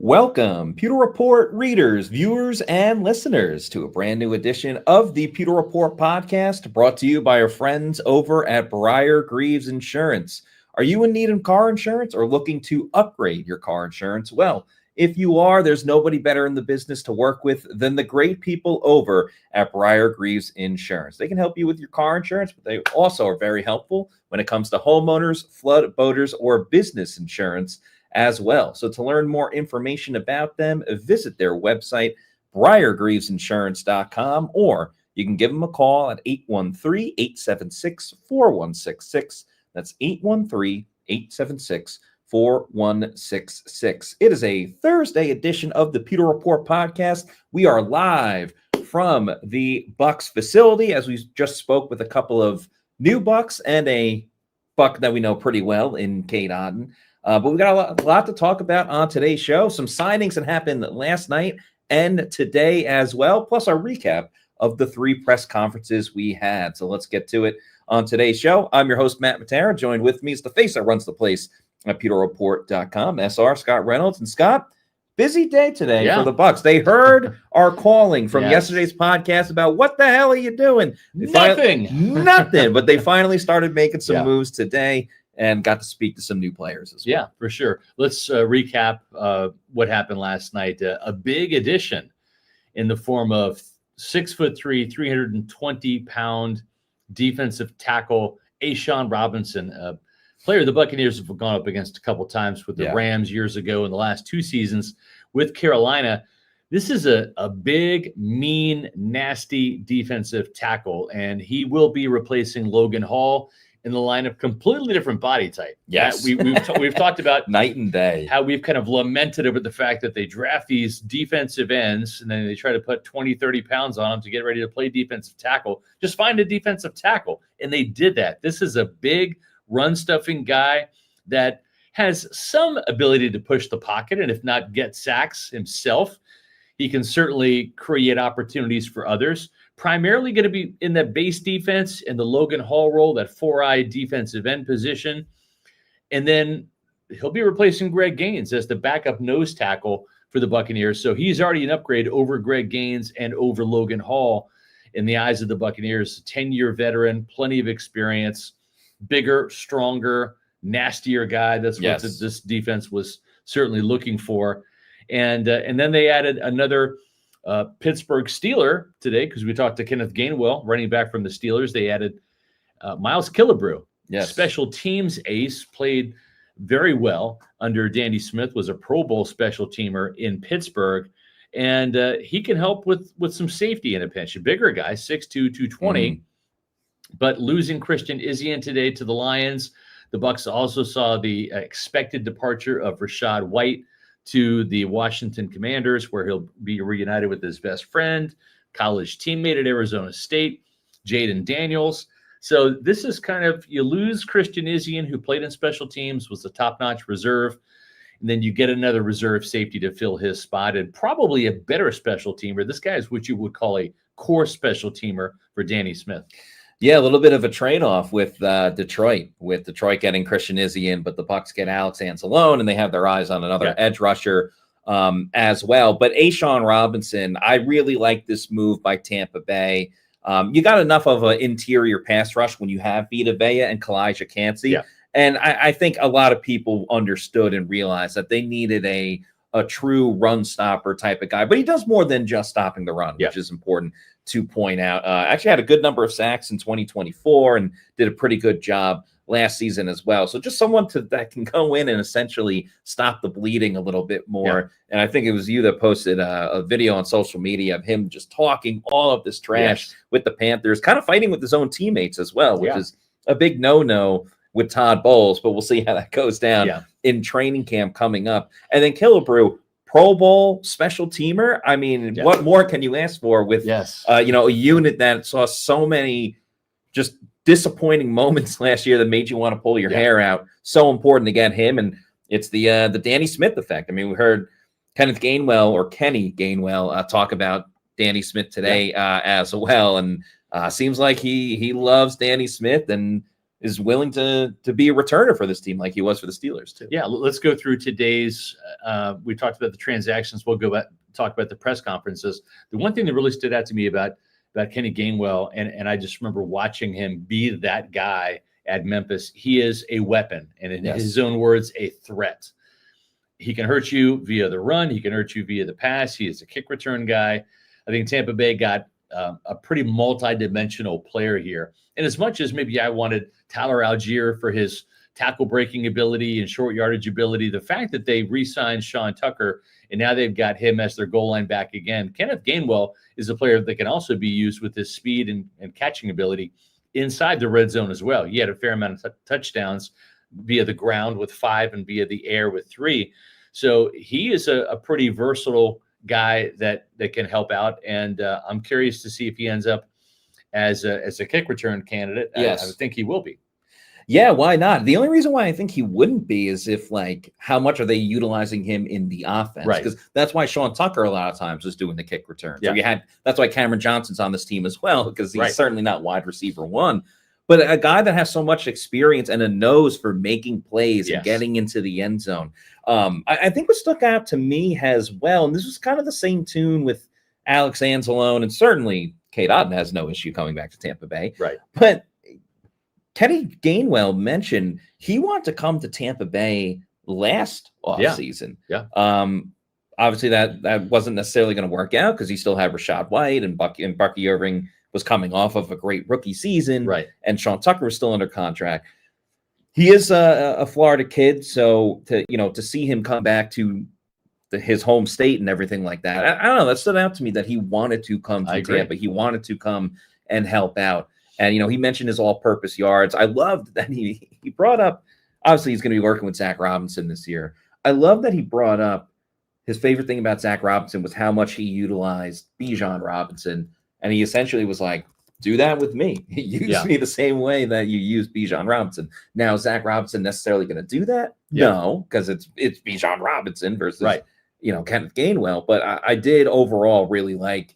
Welcome, Pewter Report readers, viewers, and listeners to a brand new edition of the Pewter Report podcast brought to you by our friends over at Briar-Greaves Insurance. Are you in need of car insurance or looking to upgrade your car insurance? Well, if you are, there's nobody better in the business to work with than the great people over at Briar-Greaves Insurance. They can help you with your car insurance, but they also are very helpful when it comes to homeowners, flood, boaters, or business insurance as well. So to learn more information about them, visit their website, briargreavesinsurance.com, or you can give them a call at 813-876-4166. That's 813-876-4166. It is a Thursday edition of the Pewter Report podcast. We are live from the Bucs facility, as we just spoke with a couple of new Bucs and a Buck that we know pretty well in Cade Otton. But we've got a lot to talk about on today's show. Some signings that happened last night and today as well, plus our recap of the 3 press conferences we had. So let's get to it on today's show. I'm your host, Matt Matera. Joined with me is the face that runs the place at pewterreport.com, SR, Scott Reynolds. And Scott, busy day today for the Bucs. They heard our calling from yesterday's podcast about what the hell are you doing? Nothing. But they finally started making some moves today and got to speak to some new players as well. Yeah, for sure. Let's recap what happened last night. A big addition in the form of 6'3", 320-pound defensive tackle A'Shawn Robinson, a player the Buccaneers have gone up against a couple times with the Rams years ago in the last 2 seasons with Carolina. This is a big, mean, nasty defensive tackle, and he will be replacing Logan Hall in the lineup, completely different body type. Yes. We've talked about night and day, how we've kind of lamented over the fact that they draft these defensive ends and then they try to put 20, 30 pounds on them to get ready to play defensive tackle. Just find a defensive tackle. And they did that. This is a big run stuffing guy that has some ability to push the pocket. And if not get sacks himself, he can certainly create opportunities for others. Primarily going to be in that base defense in the Logan Hall role, that 4-eye defensive end position. And then he'll be replacing Greg Gaines as the backup nose tackle for the Buccaneers. So he's already an upgrade over Greg Gaines and over Logan Hall in the eyes of the Buccaneers. 10-year veteran, plenty of experience, bigger, stronger, nastier guy. That's what this defense was certainly looking for. And then they added another Pittsburgh Steeler today, because we talked to Kenneth Gainwell, running back from the Steelers. They added Miles Killebrew, special teams ace, played very well under Danny Smith, was a Pro Bowl special teamer in Pittsburgh, and he can help with some safety in a pinch. A bigger guy, 6'2", 220, but losing Christian Izien today to the Lions. The Bucs also saw the expected departure of Rachaad White to the Washington Commanders, where he'll be reunited with his best friend, college teammate at Arizona State, Jaden Daniels. So this is kind of, you lose Christian Izien, who played in special teams, was a top-notch reserve, and then you get another reserve safety to fill his spot, and probably a better special teamer. This guy is what you would call a core special teamer for Danny Smith. Yeah, a little bit of a trade-off with Detroit getting Christian Izien, but the Bucs get Alex Anzalone, and they have their eyes on another edge rusher as well. But A'Shawn Robinson, I really like this move by Tampa Bay. You got enough of an interior pass rush when you have Vita Vea and Kalijah Cansey. Yeah. And I think a lot of people understood and realized that they needed a true run stopper type of guy. But he does more than just stopping the run, which is important to point out. Actually had a good number of sacks in 2024 and did a pretty good job last season as well. So just someone that can go in and essentially stop the bleeding a little bit more. And I think it was you that posted a video on social media of him just talking all of this trash with the Panthers, kind of fighting with his own teammates as well, which is a big no-no with Todd Bowles, but we'll see how that goes down in training camp coming up. And then Killebrew, Pro Bowl special teamer. I mean, what more can you ask for with a unit that saw so many just disappointing moments last year that made you want to pull your hair out? So important to get him, and it's the Danny Smith effect. I mean, we heard Kenneth Gainwell or Kenny Gainwell talk about Danny Smith today as well, and seems like he loves Danny Smith, and Yeah. is willing to be a returner for this team like he was for the Steelers too. Yeah, let's go through today's. We talked about the transactions. We'll go back talk about the press conferences. The one thing that really stood out to me about Kenny Gainwell, and I just remember watching him be that guy at Memphis. He is a weapon, and in his own words, a threat. He can hurt you via the run. He can hurt you via the pass. He is a kick return guy. I think Tampa Bay got a pretty multi-dimensional player here. And as much as maybe I wanted Tyler Algier for his tackle breaking ability and short yardage ability, the fact that they re-signed Sean Tucker and now they've got him as their goal line back again. Kenneth Gainwell is a player that can also be used with his speed and catching ability inside the red zone as well. He had a fair amount of touchdowns via the ground with 5 and via the air with 3. So he is a pretty versatile guy that can help out. And I'm curious to see if he ends up as a kick return candidate. Yes. I would think he will be. Yeah, why not? The only reason why I think he wouldn't be is if, like, how much are they utilizing him in the offense? Right. Because that's why Sean Tucker a lot of times was doing the kick return. So Yeah. that's why Cameron Johnson's on this team as well, because he's Right. certainly not wide receiver one. But a guy that has so much experience and a nose for making plays Yes. and getting into the end zone. I think what stuck out to me as well, and this was kind of the same tune with Alex Anzalone, and certainly Cade Otton has no issue coming back to Tampa Bay. Right. But Kenny Gainwell mentioned he wanted to come to Tampa Bay last offseason. Yeah. Obviously that wasn't necessarily going to work out because he still had Rashad White and Bucky Irving was coming off of a great rookie season. Right. And Sean Tucker was still under contract. He is a Florida kid, so to see him come back to his home state and everything like that, I don't know. That stood out to me that he wanted to come to Tampa. He wanted to come and help out. And, he mentioned his all-purpose yards. I loved that he brought up, obviously he's going to be working with Zach Robinson this year. I love that he brought up his favorite thing about Zach Robinson was how much he utilized Bijan Robinson. And he essentially was like, do that with me. Use me the same way that you use Bijan Robinson. Now, is Zach Robinson necessarily going to do that? Yeah. No, because it's Bijan Robinson versus, Right. Kenneth Gainwell. But I did overall really like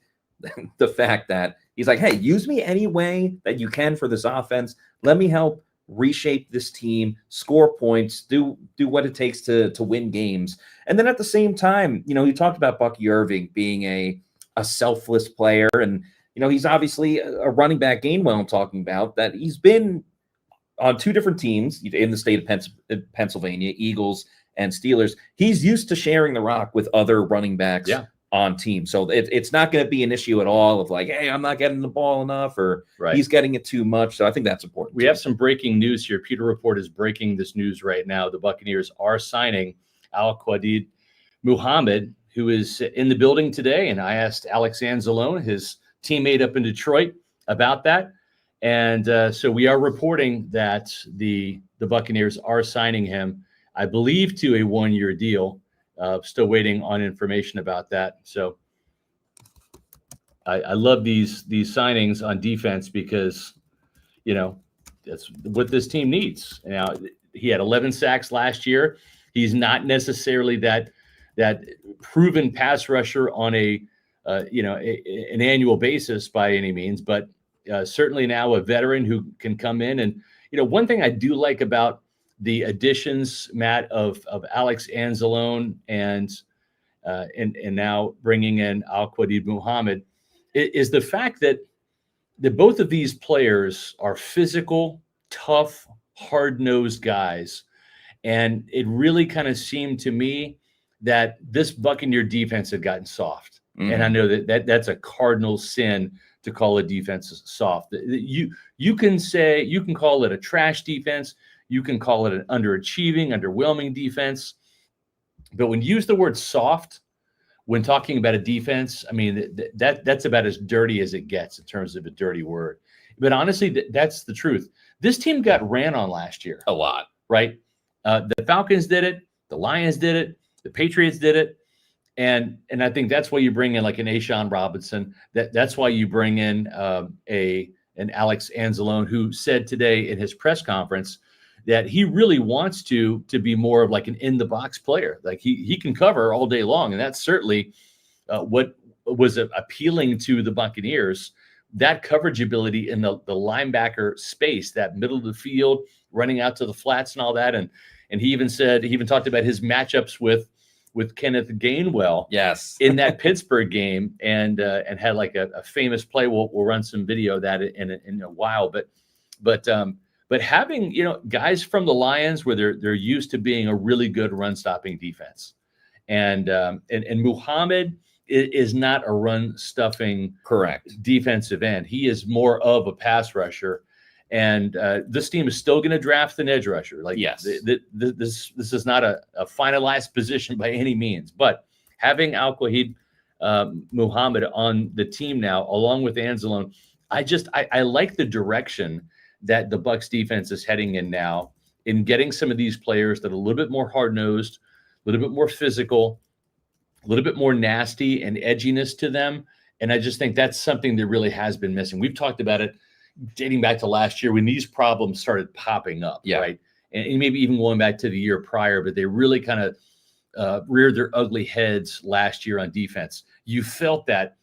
the fact that he's like, hey, use me any way that you can for this offense. Let me help reshape this team, score points, do what it takes to win games. And then at the same time, he talked about Bucky Irving being a selfless player. And, he's obviously a running back, Gainwell I'm talking about, that he's been on 2 different teams in the state of Pennsylvania, Eagles and Steelers. He's used to sharing the rock with other running backs on teams. So it's not going to be an issue at all of like, hey, I'm not getting the ball enough or he's getting it too much. So I think that's important. We have some breaking news here. Pewter Report is breaking this news right now. The Buccaneers are signing Al-Quadid Muhammad, who is in the building today. And I asked Alex Anzalone, his teammate up in Detroit, about that. And so we are reporting that the Buccaneers are signing him, I believe, to a 1-year deal. Still waiting on information about that. So I love these signings on defense because, that's what this team needs. Now, he had 11 sacks last year. He's not necessarily that proven pass rusher on an annual basis by any means, but certainly now a veteran who can come in. And, one thing I do like about the additions, Matt, of Alex Anzalone and now bringing in Al-Quadid Muhammad is the fact that both of these players are physical, tough, hard-nosed guys. And it really kind of seemed to me that this Buccaneer defense had gotten soft. Mm-hmm. And I know that's a cardinal sin to call a defense soft. You can call it a trash defense. You can call it an underachieving, underwhelming defense. But when you use the word soft, when talking about a defense, I mean, that's about as dirty as it gets in terms of a dirty word. But honestly, that's the truth. This team got ran on last year. A lot. Right? The Falcons did it. The Lions did it. The Patriots did it. And I think that's why you bring in like an Ashawn Robinson. That's why you bring in an Alex Anzalone, who said today in his press conference that he really wants to be more of like an in-the-box player. Like he can cover all day long, and that's certainly what was appealing to the Buccaneers that coverage ability in the linebacker space, that middle of the field, running out to the flats and all that. And he even talked about his matchups with Kenneth Gainwell, yes, in that Pittsburgh game, and had like a famous play. We'll run some video of that in a while, but having, guys from the Lions where they're used to being a really good run stopping defense, and Muhammad is not a run stuffing correct defensive end. He is more of a pass rusher. And this team is still going to draft an edge rusher. Like, yes, this is not a finalized position by any means. But having Al-Quahid Muhammad on the team now, along with Anzalone, I like the direction that the Bucs defense is heading in now, in getting some of these players that are a little bit more hard-nosed, a little bit more physical, a little bit more nasty and edginess to them. And I just think that's something that really has been missing. We've talked about it dating back to last year when these problems started popping up, right? And maybe even going back to the year prior, but they really kind of reared their ugly heads last year on defense. You felt that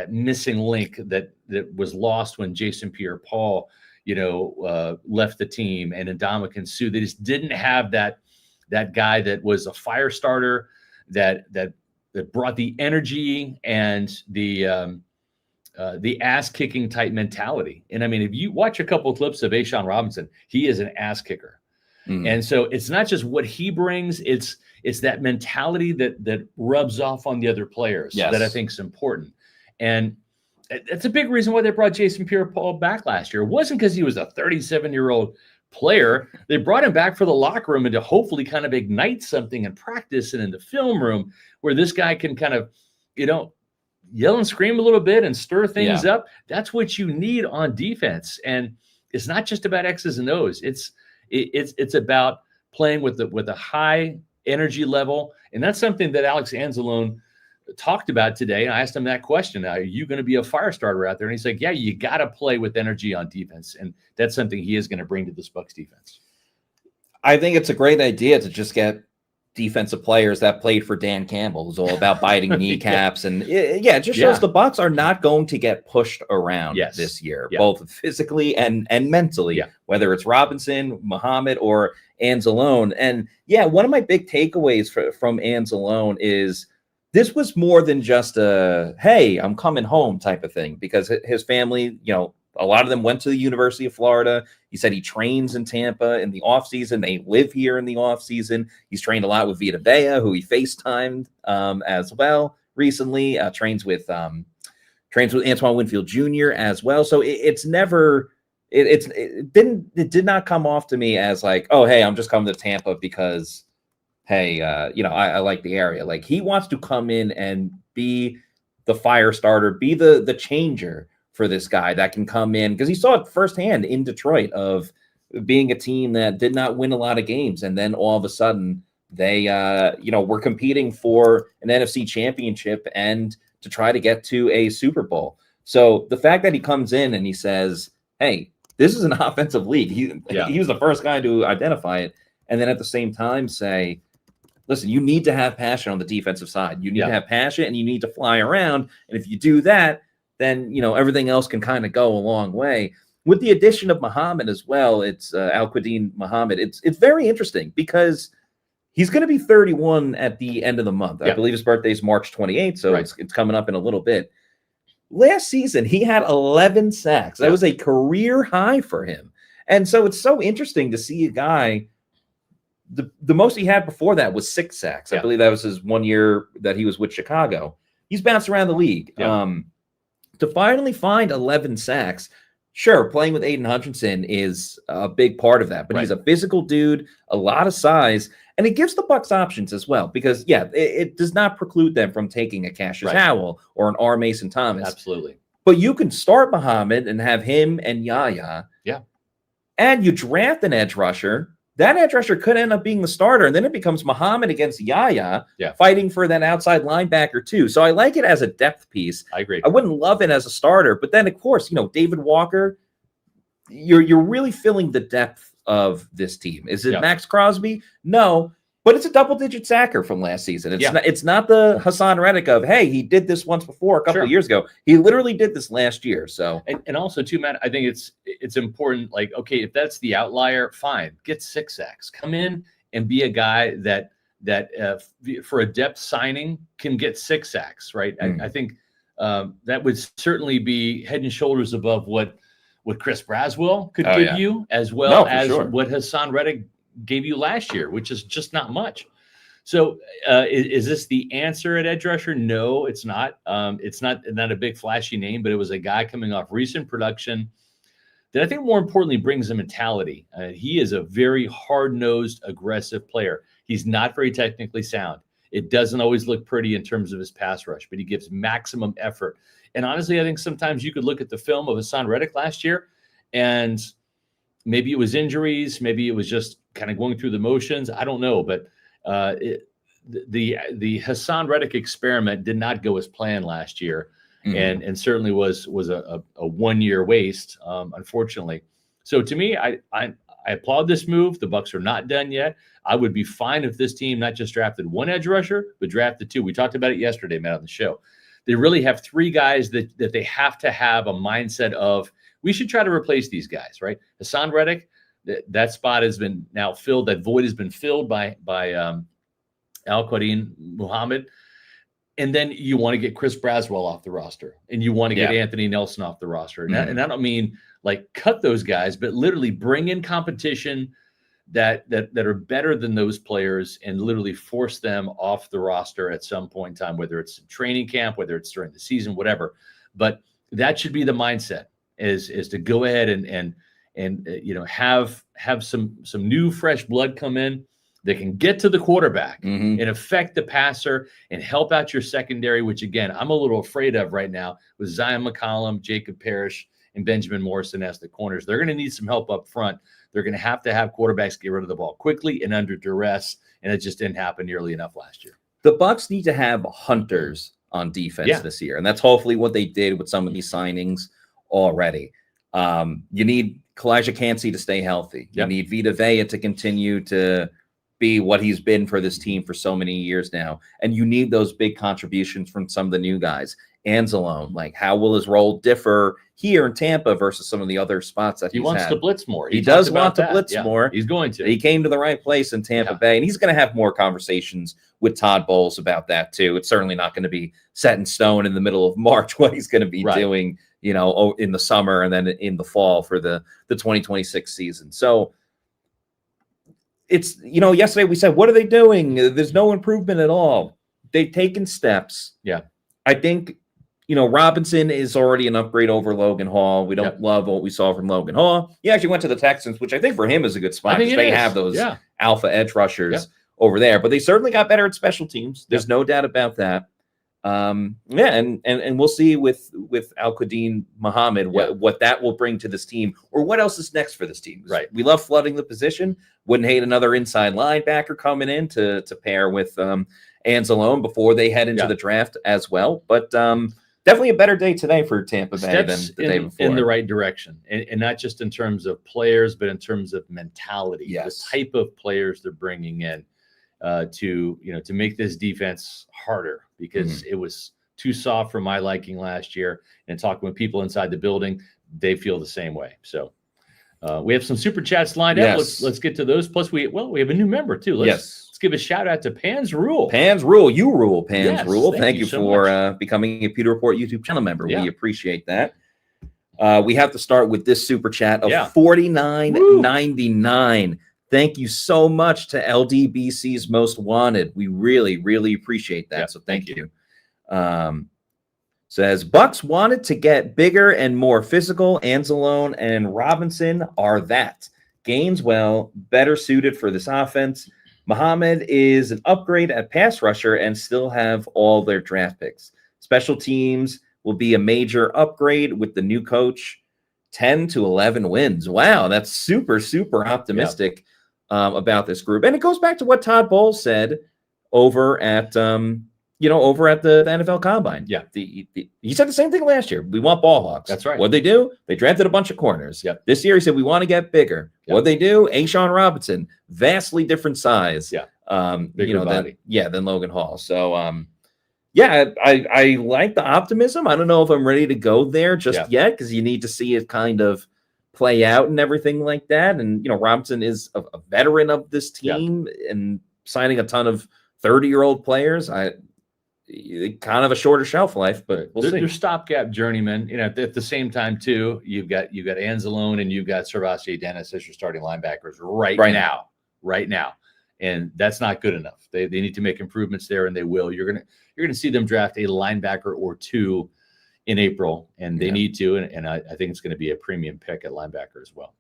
missing link that was lost when Jason Pierre-Paul, left the team, and Ndamukong Suh. They just didn't have that guy that was a fire starter, that brought the energy and the ass-kicking type mentality. And I mean, if you watch a couple of clips of A'Shawn Robinson, he is an ass kicker. And so it's not just what he brings, it's that mentality that rubs off on the other players that I think is important. And that's a big reason why they brought Jason Pierre-Paul back last year. It wasn't because he was a 37-year-old player. They brought him back for the locker room and to hopefully kind of ignite something in practice and in the film room where this guy can kind of, yell and scream a little bit and stir things up. That's what you need on defense. And it's not just about X's and O's. It's about playing with a high energy level. And that's something that Alex Anzalone talked about today. And I asked him that question. Are you going to be a fire starter out there? And he's like, yeah, you got to play with energy on defense. And that's something he is going to bring to this Bucs defense. I think it's a great idea to just get defensive players that played for Dan Campbell. It was all about biting kneecaps. And it just shows the Bucs are not going to get pushed around this year, both physically and mentally, whether it's Robinson, Muhammad, or Anzalone. And one of my big takeaways from Anzalone is this was more than just a, hey, I'm coming home type of thing, because his family, a lot of them went to the University of Florida. He said he trains in Tampa in the offseason. They live here in the offseason. He's trained a lot with Vita Vea, who he FaceTimed as well recently. Trains with Antoine Winfield Jr. as well. So it did not come off to me as like, oh, hey, I'm just coming to Tampa because, hey, I like the area. Like, he wants to come in and be the fire starter, be the changer for this guy that can come in, because he saw it firsthand in Detroit of being a team that did not win a lot of games. And then all of a sudden they, were competing for an NFC championship and to try to get to a Super Bowl. So the fact that he comes in and he says, hey, this is an offensive league. He was the first guy to identify it. And then at the same time say, listen, you need to have passion on the defensive side. You need to have passion and you need to fly around. And if you do that, then, everything else can kind of go a long way. With the addition of Muhammad as well, it's Al-Quahid Muhammad. It's very interesting because he's going to be 31 at the end of the month. I believe his birthday is March 28th, so it's coming up in a little bit. Last season, he had 11 sacks. That was a career high for him. And so it's so interesting to see a guy, the most he had before that was 6 sacks. I believe that was his 1 year that he was with Chicago. He's bounced around the league. To finally find 11 sacks, sure, playing with Aiden Hutchinson is a big part of that, but he's a physical dude, a lot of size, and it gives the Bucs options as well, because, it does not preclude them from taking a Cassius Howell or an R. Mason Thomas. Absolutely. But you can start Muhammad and have him and Yaya, and you draft an edge rusher. That edge rusher could end up being the starter, and then it becomes Muhammad against Yaya fighting for that outside linebacker too. So I like it as a depth piece. I agree. I wouldn't love it as a starter, but then, of course, David Walker, you're really filling the depth of this team. Is it Max Crosby? No, But it's a double-digit sacker from last season. It's not the Hassan Reddick of, hey, he did this once before a couple of years ago. He literally did this last year. So and also too, Matt, I think it's important. Like, okay, if that's the outlier, fine, get 6 sacks. Come in and be a guy that for a depth signing can get 6 sacks, right? I think that would certainly be head and shoulders above what Chris Braswell could give you, as well as what Hassan Reddick gave you last year, which is just not much. So is this the answer at edge rusher? No, it's not. It's not a big flashy name, but it was a guy coming off recent production that I think more importantly brings a mentality. He is a very hard-nosed, aggressive player. He's not very technically sound. It doesn't always look pretty in terms of his pass rush, but he gives maximum effort. And honestly, I think sometimes you could look at the film of Hassan Reddick last year, and maybe it was injuries, maybe it was just kind of going through the motions. I don't know, but the Hassan Reddick experiment did not go as planned last year, and certainly was a 1-year waste, unfortunately. So to me, I applaud this move. The Bucs are not done yet. I would be fine if this team not just drafted 1 edge rusher, but drafted 2. We talked about it yesterday, Matt, on the show. They really have 3 guys that they have to have a mindset of, we should try to replace these guys, right? Hassan Reddick, that spot has been now filled. That void has been filled by Al-Quadin Muhammad. And then you want to get Chris Braswell off the roster, and you want to get Anthony Nelson off the roster. And I don't mean like cut those guys, but literally bring in competition that are better than those players, and literally force them off the roster at some point in time, whether it's training camp, whether it's during the season, whatever. But that should be the mindset, is to go ahead and have some new fresh blood come in that can get to the quarterback and affect the passer and help out your secondary, which again, I'm a little afraid of right now with Zion McCollum, Jacob Parrish, and Benjamin Morrison as the corners. They're going to need some help up front. They're going to have quarterbacks get rid of the ball quickly and under duress, and it just didn't happen nearly enough last year. The Bucs need to have hunters on defense this year, and that's hopefully what they did with some of these signings already. You need Kalijah Cansey to stay healthy. You need Vita Vea to continue to be what he's been for this team for so many years now. And you need those big contributions from some of the new guys. Anzalone, like, how will his role differ here in Tampa versus some of the other spots that he wants to blitz more? He does want to blitz more. He's going to. He came to the right place in Tampa Bay, and he's going to have more conversations with Todd Bowles about that too. It's certainly not going to be set in stone in the middle of March what he's going to be doing, in the summer and then in the fall for the 2026 season. So it's, yesterday we said, what are they doing? There's no improvement at all. They've taken steps. Yeah. I think, Robinson is already an upgrade over Logan Hall. We don't love what we saw from Logan Hall. He actually went to the Texans, which I think for him is a good spot because they have those alpha edge rushers over there. But they certainly got better at special teams. There's no doubt about that. And we'll see with Al-Quadin Muhammad what that will bring to this team, or what else is next for this team. Right. We love flooding the position. Wouldn't hate another inside linebacker coming in to pair with Anzalone before they head into the draft as well. But definitely a better day today for Tampa Bay than the day before. In the right direction, and not just in terms of players, but in terms of mentality. The type of players they're bringing in to make this defense harder, because it was too soft for my liking last year. And talking with people inside the building, they feel the same way. So we have some super chats lined up. Let's get to those. Plus, we have a new member too. Let's give a shout out to Pans Rule. Pans Rule, you rule. Pans Rule. Thank you for becoming a Pewter Report YouTube channel member. We appreciate that. We have to start with this super chat of $49.99. Thank you so much to LDBC's Most Wanted. We really, really appreciate that. So thank you. Says, Bucs wanted to get bigger and more physical. Anzalone and Robinson are that. Gainwell better suited for this offense. Muhammad is an upgrade at pass rusher and still have all their draft picks. Special teams will be a major upgrade with the new coach. 10 to 11 wins. Wow, that's super, super optimistic about this group. And it goes back to what Todd Bowles said over at over at the NFL Combine. Yeah. He said the same thing last year. We want ball hawks. That's right. What'd they do? They drafted a bunch of corners. Yep. This year he said, we want to get bigger. Yep. What'd they do? Ashawn Robinson, vastly different size. Yeah. Bigger body. Than Logan Hall. So, I like the optimism. I don't know if I'm ready to go there just yet, because you need to see it kind of play out and everything like that. And, Robinson is a veteran of this team and signing a ton of 30-year-old players. Kind of a shorter shelf life, but we'll see. They're stopgap journeymen. At the same time, too, you've got Anzalone and you've got Servastier Dennis as your starting linebackers right now. And that's not good enough. They need to make improvements there, and they will. You're gonna see them draft a linebacker or two in April, and they need to. And I think it's going to be a premium pick at linebacker as well.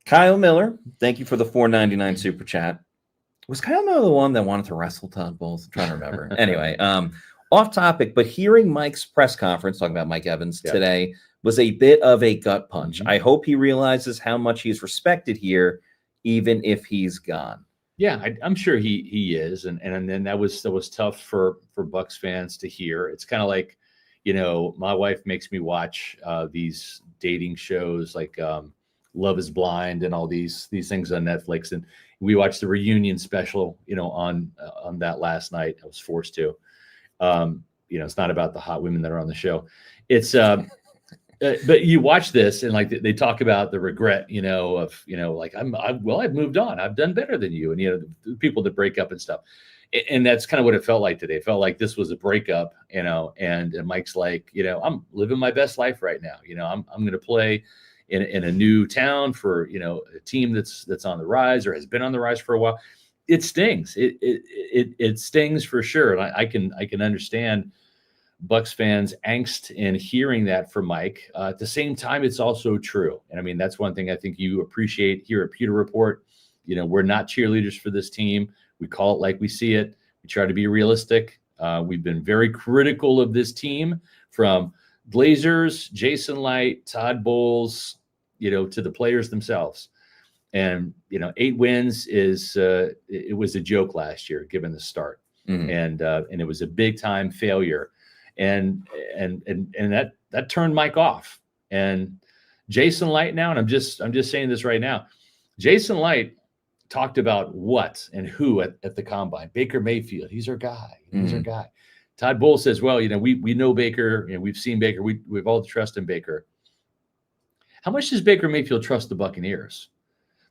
Kyle Miller, thank you for the $4.99 super chat. Was Kyle Miller the one that wanted to wrestle Todd Bowles? I'm trying to remember. Anyway, off topic, but hearing Mike's press conference talking about Mike Evans today was a bit of a gut punch. I hope he realizes how much he's respected here, even if he's gone. Yeah, I'm sure he is, and then that was tough for Bucs fans to hear. It's kind of like, my wife makes me watch these dating shows like Love Is Blind and all these things on Netflix, and we watched the reunion special, on that last night. I was forced to. It's not about the hot women that are on the show. It's but you watch this and like they talk about the regret, like I've moved on. I've done better than you, and the people that break up and stuff. And that's kind of what it felt like today. It felt like this was a breakup, and Mike's like, I'm living my best life right now. I'm going to play in a new town for, a team that's on the rise or has been on the rise for a while. It stings. It stings for sure. And I can understand Bucs fans' angst in hearing that from Mike. At the same time, it's also true. And I mean, that's one thing I think you appreciate here at Pewter Report. We're not cheerleaders for this team. We call it like we see it. We try to be realistic. We've been very critical of this team, from Glazers, Jason Light, Todd Bowles, to the players themselves. And 8 wins it was a joke last year, given the start, and it was a big time failure, and that turned Mike off. And Jason Light now, and I'm just saying this right now, Jason Light talked about what and who at the combine. Baker Mayfield, he's our guy. He's our guy. Todd Bowles says, well, we know Baker, we've seen Baker. We've all trust in Baker. How much does Baker Mayfield trust the Buccaneers?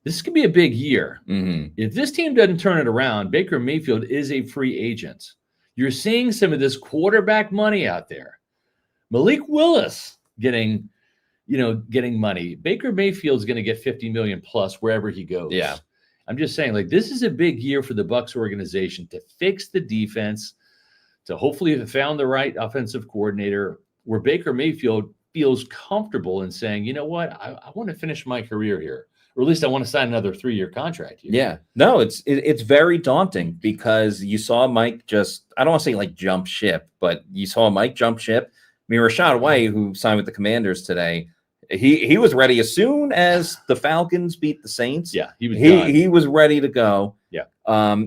This could be a big year. If this team doesn't turn it around, Baker Mayfield is a free agent. You're seeing some of this quarterback money out there. Malik Willis getting money. Baker Mayfield's going to get $50 million plus wherever he goes. Yeah. I'm just saying, like, this is a big year for the Bucs organization to fix the defense, to hopefully have found the right offensive coordinator where Baker Mayfield feels comfortable in saying, you know what, I want to finish my career here, or at least I want to sign another 3-year contract here. Yeah, no, it's very daunting, because you saw Mike I don't want to say like jump ship, but you saw Mike jump ship. I mean, Rashad White, who signed with the Commanders today, he was ready as soon as the Falcons beat the Saints. Yeah, he was ready to go. Yeah.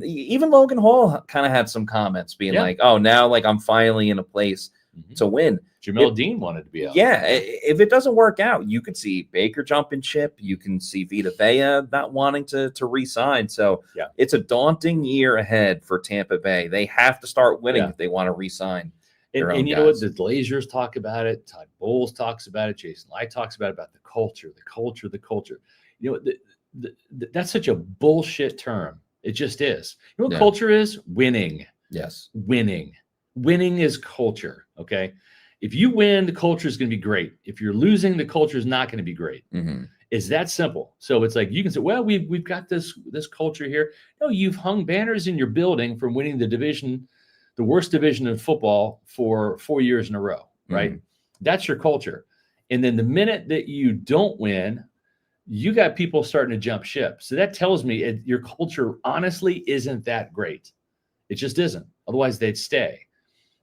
Even Logan Hall kind of had some comments being like, oh, now like I'm finally in a place to win. Jamel Dean wanted to be out. Yeah, if it doesn't work out, you could see Baker jumping ship. You can see Vita Vea not wanting to re-sign. So it's a daunting year ahead for Tampa Bay. They have to start winning if they want to re-sign. And you know what? The Glazers talk about it. Todd Bowles talks about it. Jason Light talks about the culture. That's such a bullshit term. It just is. You know what culture is? Winning. Yes. Winning is culture. Okay. If you win, the culture is going to be great. If you're losing, the culture is not going to be great. It's that simple. So it's like, you can say, well, we've got this culture here. No, you've hung banners in your building from winning the division, the worst division in football, for 4 years in a row, right? That's your culture. And then the minute that you don't win, you got people starting to jump ship. So that tells me your culture honestly isn't that great. It just isn't. Otherwise, they'd stay.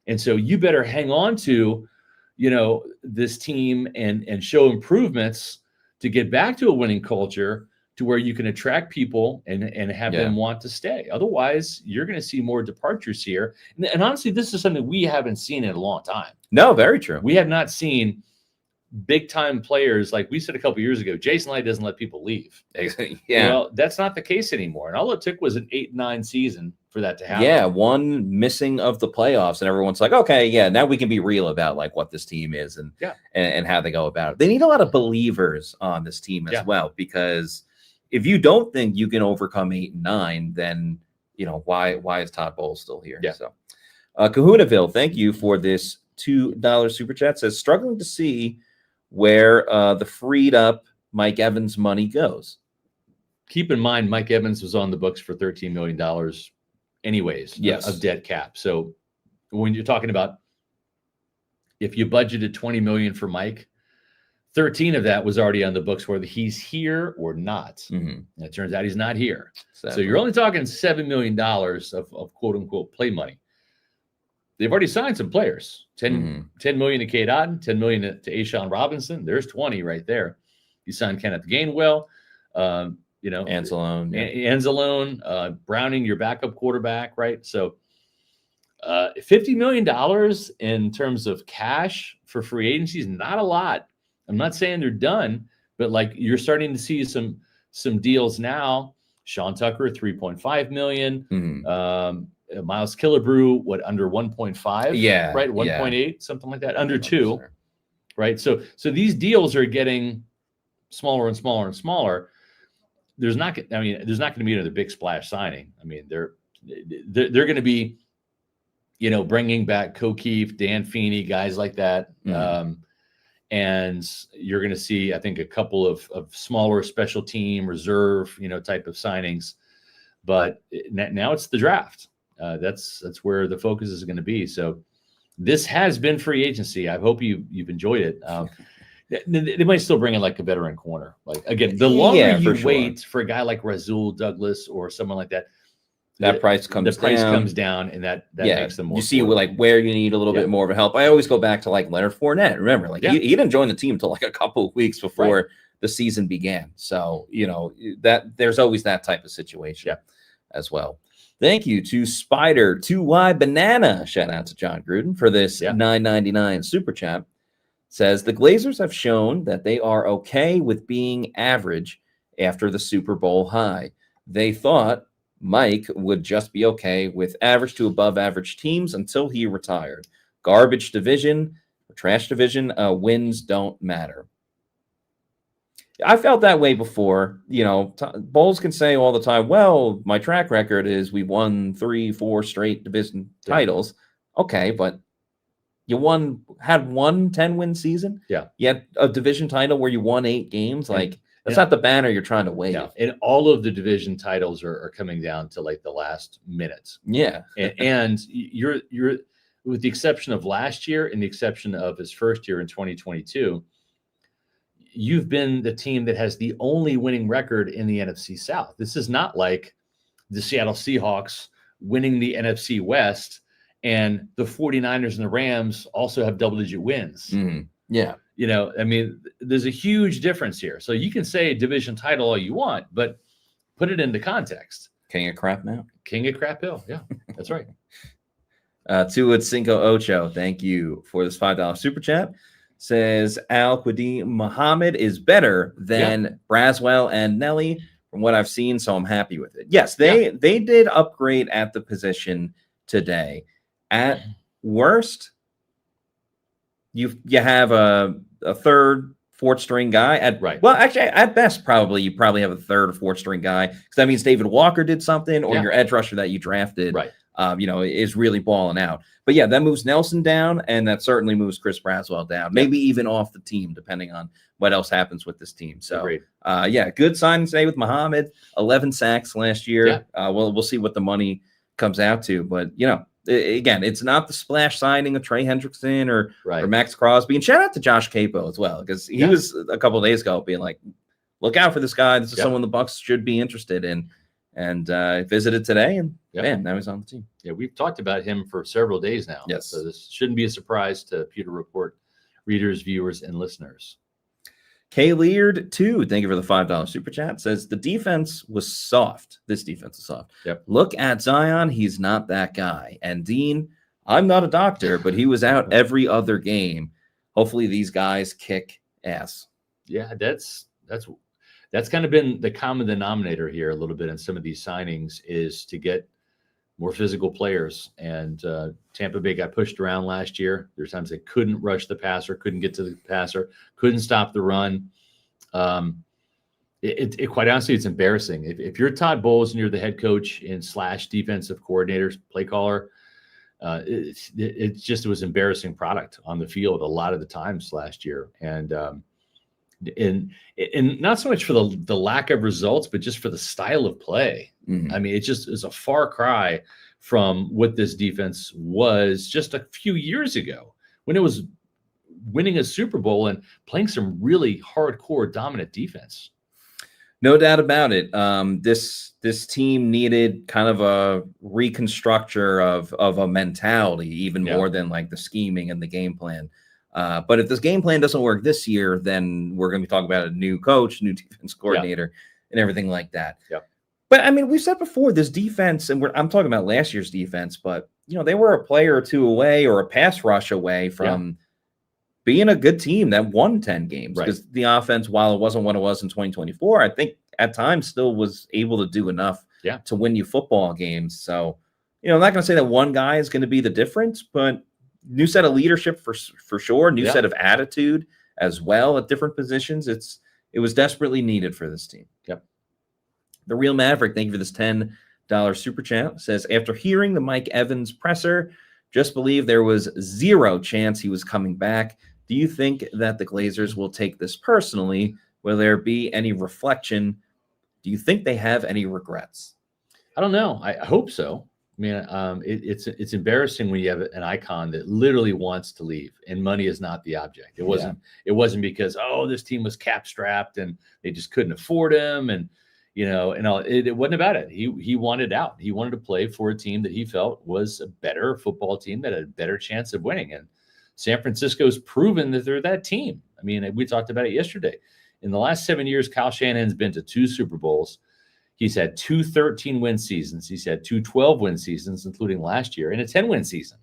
And so you better hang on to, this team and show improvements to get back to a winning culture, to where you can attract people and have them want to stay. Otherwise, you're going to see more departures here. And honestly, this is something we haven't seen in a long time. No, very true. We have not seen big time players like we said a couple years ago. Jason Light doesn't let people leave. Yeah. Well, that's not the case anymore. And all it took was an 8-9 season for that to happen. Yeah, one missing of the playoffs, and everyone's like, okay, yeah, now we can be real about like what this team is and how they go about it. They need a lot of believers on this team as well, because if you don't think you can overcome 8 and 9, then why is Todd Bowles still here? Yeah. So Kahunaville, thank you for this $2 super chat. Says struggling to see where the freed up Mike Evans money goes. Keep in mind, Mike Evans was on the books for $13 million anyways of dead cap. So when you're talking about if you budgeted $20 million for Mike, 13 of that was already on the books, whether he's here or not. Mm-hmm. And it turns out he's not here. So you're only talking $7 million of quote unquote play money. They've already signed some players. 10 million to Cade Otton, 10 million to A'Shawn Robinson. There's 20 right there. You signed Kenneth Gainwell, Anzalone, Anzalone, Browning, your backup quarterback, right? So $50 million in terms of cash for free agency is not a lot. I'm not saying they're done, but like you're starting to see some deals now. Sean Tucker, $3.5 million. Miles Killebrew, under 1.5? Yeah. Right. 1.8, something like that. Under 2. Right. So these deals are getting smaller and smaller and smaller. There's not going to be another big splash signing. I mean, they're going to be, bringing back O'Keefe, Dan Feeney, guys like that. And you're going to see, I think, a couple of smaller special team reserve, type of signings. But now it's the draft. That's where the focus is going to be. So this has been free agency. I hope you've enjoyed it. They might still bring in like a veteran corner. Like again, the longer you wait for a guy like Rasul Douglas or someone like that, that price comes down, and that makes them more. You see where you need a little bit more of a help. I always go back to like Leonard Fournette. Remember, he didn't join the team until like a couple of weeks before the season began. So that there's always that type of situation as well. Thank you to Spider 2Y Banana. Shout out to John Gruden for this $9.99 super chat. Says the Glazers have shown that they are okay with being average after the Super Bowl high. They thought Mike would just be okay with average to above average teams until he retired. Garbage division, or trash division, wins don't matter. I felt that way before. Bowles can say all the time, well, my track record is we won 3-4 straight division titles. Okay, but you had one 10-win season. Yeah. You had a division title where you won 8 games. That's not the banner you're trying to wave. No. And all of the division titles are coming down to like the last minutes. Yeah. and you're with the exception of last year and the exception of his first year in 2022, you've been the team that has the only winning record in the NFC South. This is not like the Seattle Seahawks winning the NFC West and the 49ers and the Rams also have double-digit wins. Mm-hmm. Yeah. There's a huge difference here. So you can say division title all you want, but put it into context. King of Crap now. King of Crap Hill. Yeah, that's right. Tuad Cinco Ocho, thank you for this $5 super chat. Says Al-Qadim Muhammad is better than Braswell and Nelly from what I've seen, so I'm happy with it. Yes, they did upgrade at the position today. At worst, you have a third, fourth string guy. Well, actually, at best, you probably have a third or fourth string guy because that means David Walker did something, or your edge rusher that you drafted, is really balling out. But that moves Nelson down, and that certainly moves Chris Braswell down, maybe even off the team, depending on what else happens with this team. So, good signing today with Muhammad, 11 sacks last year. We'll see what the money comes out to, but again, it's not the splash signing of Trey Hendrickson or Max Crosby. And shout out to Josh Capo as well, because he was a couple of days ago being like, look out for this guy. This is someone the Bucs should be interested in. And visited today, and now he's on the team. Yeah, we've talked about him for several days now. Yes. So this shouldn't be a surprise to Pewter Report readers, viewers, and listeners. K. Leard, too, thank you for the $5 super chat, says the defense was soft. This defense is soft. Yep. Look at Zion. He's not that guy. And Dean, I'm not a doctor, but he was out every other game. Hopefully these guys kick ass. Yeah, that's kind of been the common denominator here a little bit in some of these signings is to get more physical players. And Tampa Bay got pushed around last year. There's times they couldn't rush the passer, couldn't get to the passer, couldn't stop the run. It quite honestly, it's embarrassing. If you're Todd Bowles and you're the head coach and / defensive coordinator, play caller, it was embarrassing product on the field a lot of the times last year. And not so much for the lack of results, but just for the style of play. I mean, it just is a far cry from what this defense was just a few years ago when it was winning a Super Bowl and playing some really hardcore dominant defense. No doubt about it. This team needed kind of a reconstructure of a mentality, even more than like the scheming and the game plan. But if this game plan doesn't work this year, then we're going to be talking about a new coach, new defense coordinator, and everything like that. Yep. But I mean, we've said before this defense, and I'm talking about last year's defense, but they were a player or two away or a pass rush away from being a good team that won 10 games. Because the offense, while it wasn't what it was in 2024, I think at times still was able to do enough to win you football games. So, I'm not going to say that one guy is going to be the difference, but new set of leadership for sure, new set of attitude as well at different positions. It was desperately needed for this team. Yep. The Real Maverick, thank you for this $10 super chat, says, after hearing the Mike Evans presser, just believe there was zero chance he was coming back. Do you think that the Glazers will take this personally? Will there be any reflection? Do you think they have any regrets? I don't know. I hope so. I mean, it's embarrassing when you have an icon that literally wants to leave, and money is not the object. It wasn't. It wasn't because this team was cap strapped and they just couldn't afford him, and it wasn't about it. He wanted out. He wanted to play for a team that he felt was a better football team that had a better chance of winning. And San Francisco's proven that they're that team. I mean, we talked about it yesterday. In the last 7 years, Kyle Shanahan's been to 2 Super Bowls. He's had 2 13-win seasons. He's had 2 12-win seasons, including last year, and a 10-win season.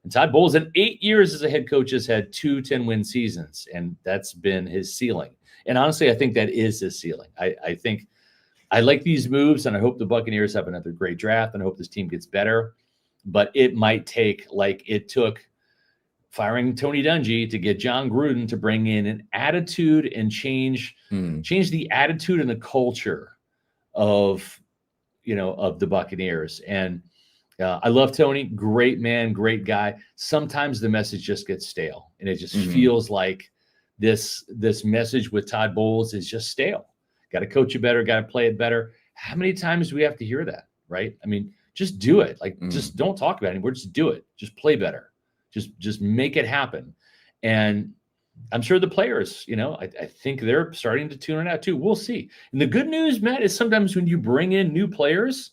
And Todd Bowles, in 8 years as a head coach, has had 2 10-win seasons, and that's been his ceiling. And honestly, I think that is his ceiling. I think I like these moves, and I hope the Buccaneers have another great draft, and I hope this team gets better. But it might take, like it took firing Tony Dungy to get John Gruden to bring in an attitude and change the attitude and the culture of the Buccaneers. And I love Tony, great man, great guy. Sometimes the message just gets stale, and it just feels like this message with Todd Bowles is just stale. Got to coach it better, got to play it better. How many times do we have to hear that, right? I mean, just do it. Like, just don't talk about it anymore. Just do it. Just play better. Just make it happen. And I'm sure the players, I think they're starting to tune it out too. We'll see. And the good news, Matt, is sometimes when you bring in new players,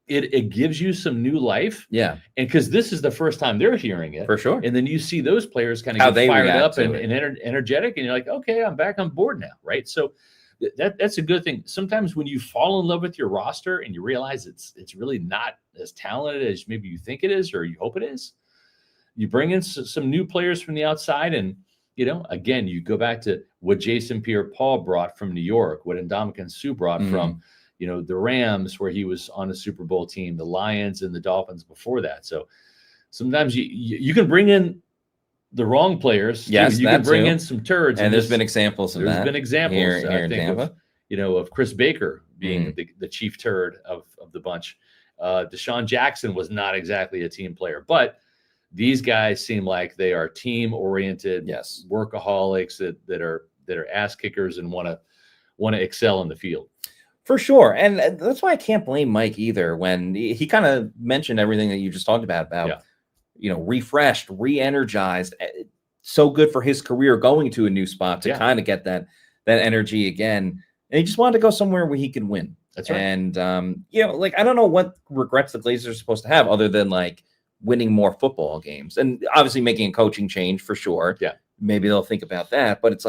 it gives you some new life. Yeah. And because this is the first time they're hearing it. For sure. And then you see those players kind of get fired up and energetic, and you're like, okay, I'm back on board now, right? So that's a good thing. Sometimes when you fall in love with your roster and you realize it's really not as talented as maybe you think it is or you hope it is, you bring in some new players from the outside, and again, you go back to what Jason Pierre-Paul brought from New York, what Ndamukong Suh brought from the Rams, where he was on a Super Bowl team, the Lions and the Dolphins before that. So sometimes you can bring in the wrong players. Yes, you can bring in some turds. And there's been examples of that. There's been examples here I think in Tampa. of Chris Baker being the chief turd of the bunch. Deshaun Jackson was not exactly a team player, but these guys seem like they are team-oriented, workaholics that are ass kickers and want to excel in the field. For sure. And that's why I can't blame Mike either when he kind of mentioned everything that you just talked about refreshed, re-energized. So good for his career going to a new spot to kind of get that energy again. And he just wanted to go somewhere where he could win. That's right. And, I don't know what regrets the Glazers are supposed to have other than winning more football games and obviously making a coaching change for sure. Yeah. Maybe they'll think about that, but it's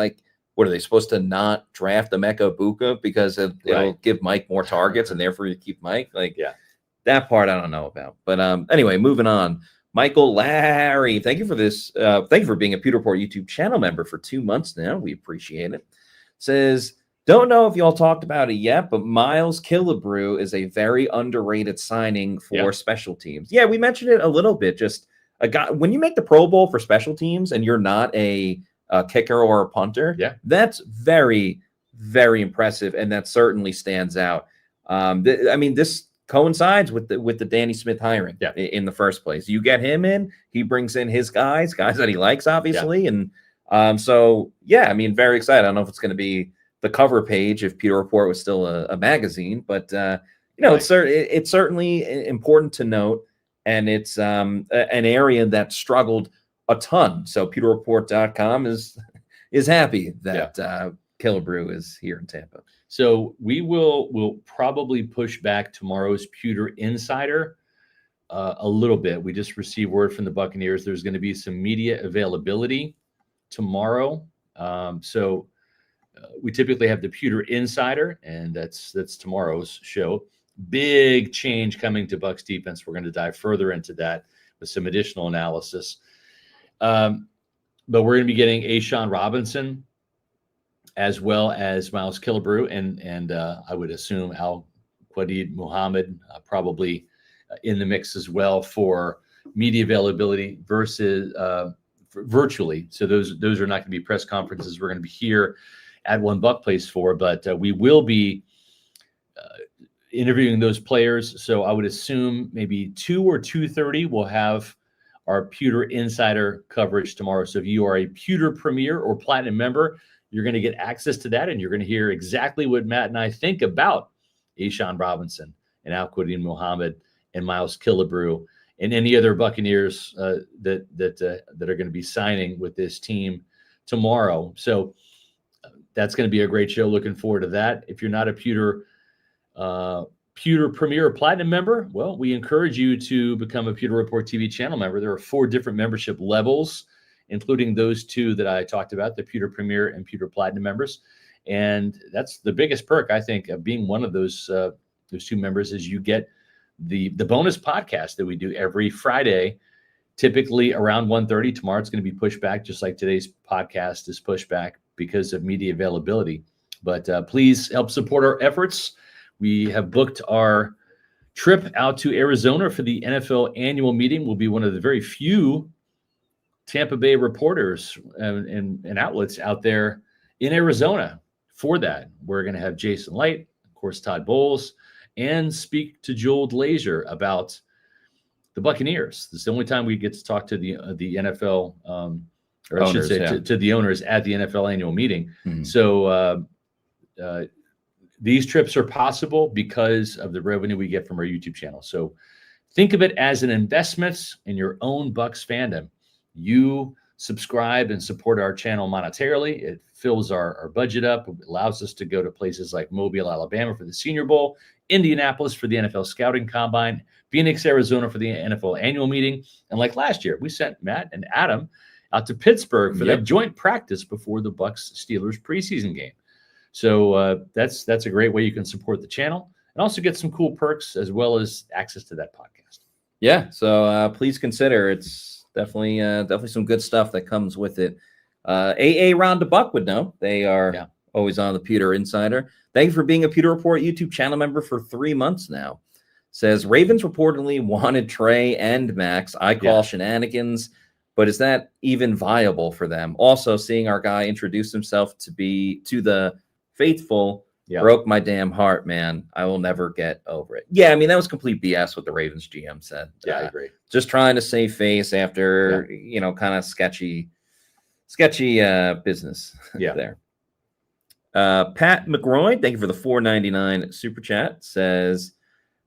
what are they supposed to not draft Emeka Egbuka because it'll give Mike more targets and therefore you keep Mike? Like, that part I don't know about. But anyway, moving on. Michael Larry, thank you for this. Thank you for being a Pewter Report YouTube channel member for 2 months now. We appreciate it. Says, don't know if y'all talked about it yet, but Miles Killebrew is a very underrated signing for special teams. Yeah, we mentioned it a little bit. Just a guy, when you make the Pro Bowl for special teams and you're not a kicker or a punter, that's very, very impressive, and that certainly stands out. I mean, this coincides with the Danny Smith hiring in the first place. You get him in, he brings in his guys that he likes, obviously, and so I mean, very excited. I don't know if it's going to be the cover page if Pewter Report was still a magazine, but it's certainly important to note, and it's an area that struggled a ton. So PewterReport.com is happy that Killebrew is here in Tampa. So we'll probably push back tomorrow's Pewter Insider a little bit. We just received word from the Buccaneers. There's going to be some media availability tomorrow. So we typically have the Pewter Insider, and that's tomorrow's show. Big change coming to Bucs defense. We're going to dive further into that with some additional analysis. But we're going to be getting A'Shawn Robinson as well as Miles Killebrew, and I would assume Al-Quadid Muhammad probably in the mix as well for media availability versus virtually. So those are not going to be press conferences. We're going to be here at One Buck Place for, but we will be interviewing those players. So I would assume maybe 2 or 2:30 we'll have our Pewter Insider coverage tomorrow. So if you are a Pewter Premier or Platinum member, you're going to get access to that, and you're going to hear exactly what Matt and I think about A'Shawn Robinson and Al-Quadin Muhammad and Miles Killebrew and any other Buccaneers that are going to be signing with this team tomorrow. So that's going to be a great show. Looking forward to that. If you're not a Pewter Premier or Platinum member, well, we encourage you to become a Pewter Report TV channel member. There are 4 different membership levels, including those 2 that I talked about, the Pewter Premier and Pewter Platinum members. And that's the biggest perk, I think, of being one of those 2 members, is you get the bonus podcast that we do every Friday, typically around 1:30. Tomorrow it's going to be pushed back, just like today's podcast is pushed back because of media availability. But please help support our efforts. We have booked our trip out to Arizona for the NFL annual meeting. We'll be one of the very few Tampa Bay reporters and outlets out there in Arizona for that. We're going to have Jason Light, of course, Todd Bowles, and speak to Joel Glazier about the Buccaneers. This is the only time we get to talk to the NFL, or I should say to the owners at the NFL annual meeting. Mm-hmm. So these trips are possible because of the revenue we get from our YouTube channel. So think of it as an investment in your own Bucs fandom. You subscribe and support our channel monetarily. It fills our budget up. It allows us to go to places like Mobile, Alabama for the Senior Bowl, Indianapolis for the NFL Scouting Combine, Phoenix, Arizona for the NFL annual meeting. And like last year, we sent Matt and Adam out to Pittsburgh for that joint practice before the Bucs Steelers preseason game. So that's a great way you can support the channel and also get some cool perks as well as access to that podcast. Yeah, so please consider. It's definitely some good stuff that comes with it. AA Ron DeBuck would know. They are always on the Pewter Insider. Thank you for being a Pewter Report YouTube channel member for 3 months now. Says Ravens reportedly wanted Trey and Max. I call shenanigans, but is that even viable for them? Also, seeing our guy introduce himself to the faithful broke my damn heart, man. I will never get over it. Yeah, I mean, that was complete BS what the Ravens GM said. Yeah, I agree. Just trying to save face after, kind of sketchy business there. Pat McGroin, thank you for the $4.99 super chat, says,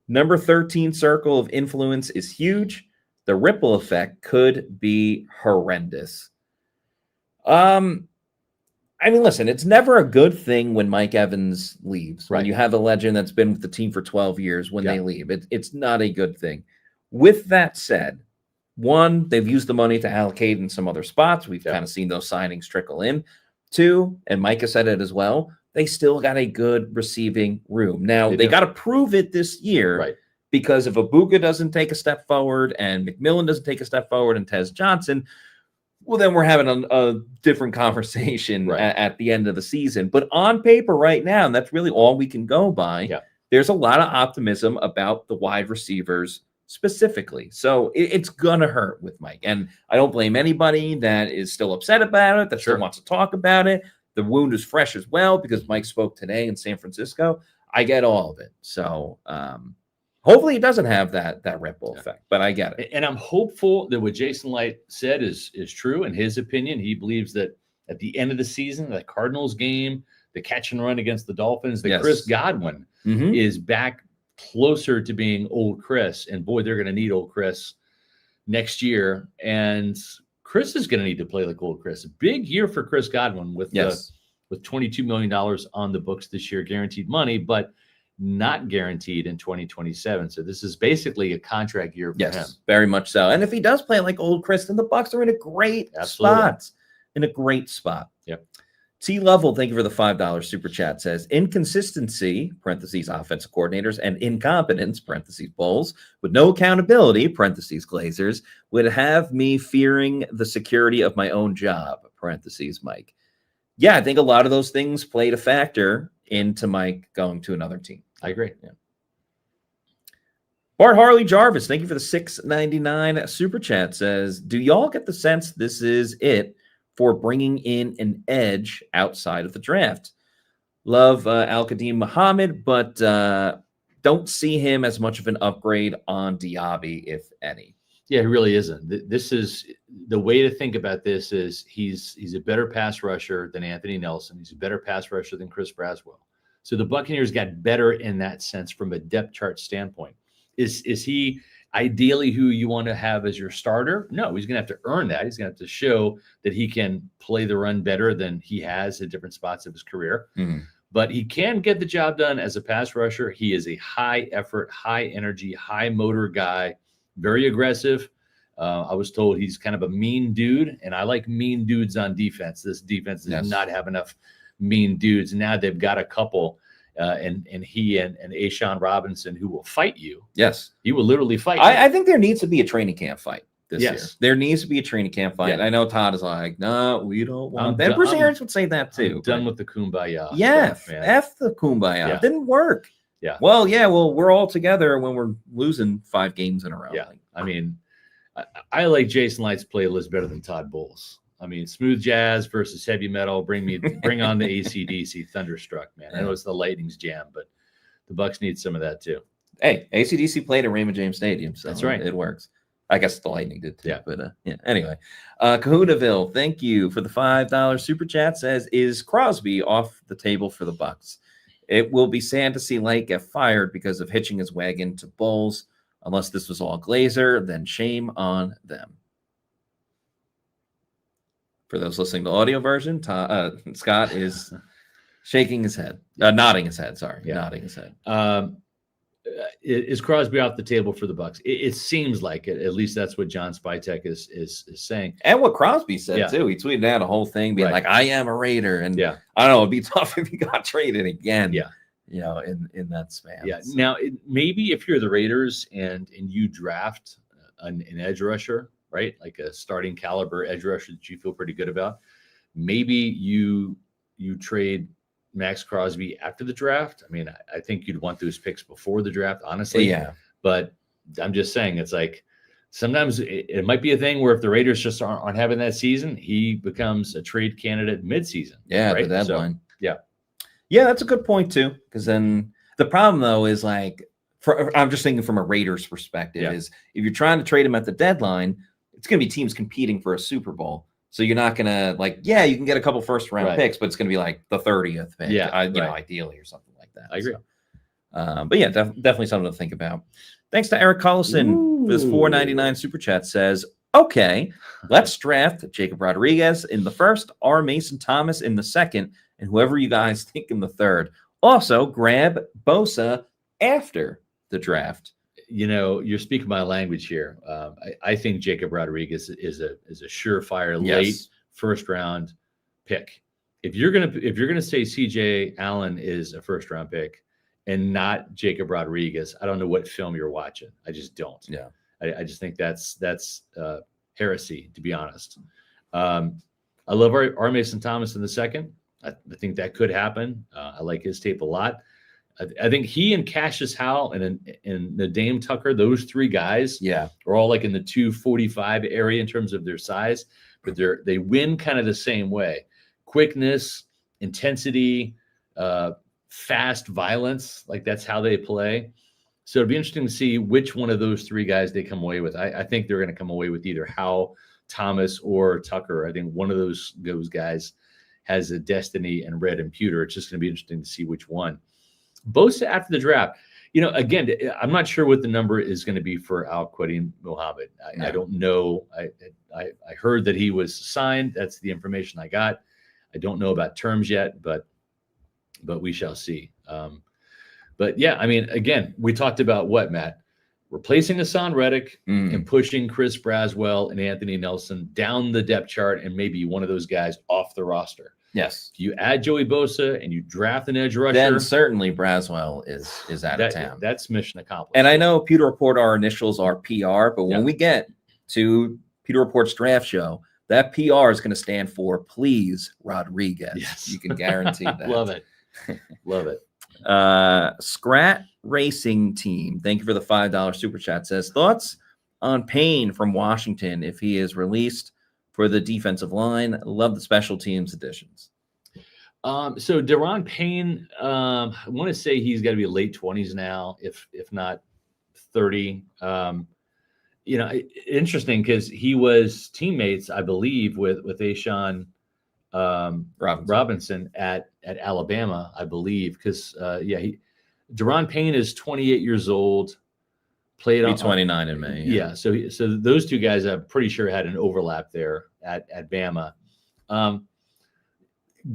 number 13 circle of influence is huge. The ripple effect could be horrendous. I mean, listen, it's never a good thing when Mike Evans leaves. Right. When you have a legend that's been with the team for 12 years, when they leave, it's not a good thing. With that said, one, they've used the money to allocate in some other spots. We've kind of seen those signings trickle in. too, and Micah said it as well, they still got a good receiving room. Now, they got to prove it this year. Right. Because if Abuka doesn't take a step forward and McMillan doesn't take a step forward and Tez Johnson, well, then we're having a different conversation at the end of the season. But on paper right now, and that's really all we can go by, there's a lot of optimism about the wide receivers specifically. So it's going to hurt with Mike. And I don't blame anybody that is still upset about it, that still wants to talk about it. The wound is fresh as well because Mike spoke today in San Francisco. I get all of it. So, hopefully it doesn't have that ripple effect, but I get it. And I'm hopeful that what Jason Light said is true. In his opinion, he believes that at the end of the season, the Cardinals game, the catch and run against the Dolphins, that Chris Godwin is back closer to being old Chris. And boy, they're going to need old Chris next year. And Chris is going to need to play like old Chris. A big year for Chris Godwin with $22 million on the books this year, guaranteed money, but not guaranteed in 2027. So this is basically a contract year for him. Very much so. And if he does play like old Chris, then the Bucs are in a great spot. In a great spot. Yep. T. Lovell, thank you for the $5 super chat, says inconsistency, parentheses, offensive coordinators, and incompetence, parentheses, Bulls, with no accountability, parentheses, Glazers, would have me fearing the security of my own job, parentheses, Mike. Yeah, I think a lot of those things played a factor into Mike going to another team. I agree. Yeah. Bart Harley Jarvis, thank you for the $6.99 super chat, says, do y'all get the sense this is it for bringing in an edge outside of the draft? Love Al-Qadim Muhammad, but don't see him as much of an upgrade on Diaby, if any. Yeah, he really isn't. This is the way to think about this is he's a better pass rusher than Anthony Nelson. He's a better pass rusher than Chris Braswell. So the Buccaneers got better in that sense from a depth chart standpoint. Is he ideally who you want to have as your starter? No, he's going to have to earn that. He's going to have to show that he can play the run better than he has at different spots of his career. But he can get the job done as a pass rusher. He is a high effort, high energy, high motor guy. Very aggressive. I was told he's kind of a mean dude, and I like mean dudes on defense. This defense does not have enough mean dudes. Now they've got a couple, and he and Ashawn Robinson who will fight you. Yes. He will literally fight you. I think there needs to be a training camp fight this year. There needs to be a training camp fight. I know Todd is like, no, we don't want that. Bruce Arians would say that too. I'm done with the kumbaya. Yeah, F the kumbaya. Yeah. It didn't work. Yeah. Well, we're all together when we're losing 5 games in a row. Yeah. I mean, I like Jason Light's playlist better than Todd Bowles. I mean, smooth jazz versus heavy metal. Bring on the AC/DC Thunderstruck, man. I know it's the Lightning's jam, but the Bucs need some of that too. Hey, AC/DC played at Raymond James Stadium, so that's right. It works. I guess the Lightning did too. Yeah. But anyway, Kahunaville, thank you for the $5 super chat. Says, is Crosby off the table for the Bucs? It will be sad to see Light get fired because of hitching his wagon to Bulls. Unless this was all Glazer, then shame on them. For those listening to audio version, Scott is shaking his head, nodding his head. Sorry, nodding his head. Is Crosby off the table for the Bucs? It seems like it. At least that's what John Spytek is saying, and what Crosby said too. He tweeted out a whole thing being like, "I am a Raider," and I don't know. It'd be tough if he got traded again. Yeah. In that span. Yeah. Now, maybe if you're the Raiders and you draft an edge rusher, right, like a starting caliber edge rusher that you feel pretty good about, maybe you trade Max Crosby after the draft. I mean, I think you'd want those picks before the draft, honestly. Yeah. But I'm just saying, it's like sometimes it might be a thing where if the Raiders just aren't having that season, he becomes a trade candidate midseason. Yeah, right? the deadline. So, yeah, that's a good point too. Because then the problem though is like, I'm just thinking from a Raiders perspective is if you're trying to trade him at the deadline, it's going to be teams competing for a Super Bowl. So you're not going to you can get a couple first round picks, but it's going to be like the 30th pick, ideally or something like that. I agree. So, but yeah, definitely something to think about. Thanks to Eric Collison for this $4.99 super chat. Says, okay, let's draft Jacob Rodriguez in the first, R. Mason Thomas in the second, and whoever you guys think in the third. Also, grab Bosa after the draft. You know, you're speaking my language here. I think Jacob Rodriguez is a surefire late first round pick. if you're gonna say CJ Allen is a first round pick and not Jacob Rodriguez, I don't know what film you're watching. I just don't. Yeah. I just think that's heresy, to be honest. I love our Mason Thomas in the second. I think that could happen. I like his tape a lot. I think he and Cassius Howell and Nadeem Tucker, those three guys, are all like in the 245 area in terms of their size, but they win kind of the same way: quickness, intensity, fast violence. Like that's how they play. So it'd be interesting to see which one of those three guys they come away with. I think they're going to come away with either Howell, Thomas, or Tucker. I think one of those guys has a destiny and Red and Pewter. It's just going to be interesting to see which one. Bosa after the draft, again, I'm not sure what the number is going to be for Al-Quadin Muhammad. I don't know. I heard that he was signed. That's the information I got. I don't know about terms yet, but we shall see. But yeah, I mean, again, we talked about what, Matt? Replacing Hassan Reddick and pushing Chris Braswell and Anthony Nelson down the depth chart and maybe one of those guys off the roster. Yes. If you add Joey Bosa and you draft an edge rusher, then certainly Braswell is out of town. That's mission accomplished. And I know Pewter Report, our initials are PR, but when we get to Pewter Report's draft show, that PR is going to stand for Please Rodriguez. Yes. You can guarantee that. Love it. Love it. Scrat Racing Team, thank you for the $5 super chat, says thoughts on Payne from Washington if he is released for the defensive line. Love the special teams additions. So Deron Payne, I want to say he's got to be late 20s now, if not 30. Interesting because he was teammates, I believe, with Ashawn Robinson at Alabama, I believe. Because Deron Payne is 28 years old. Played on 29 in May. Yeah. So those two guys, I'm pretty sure, had an overlap there at Bama.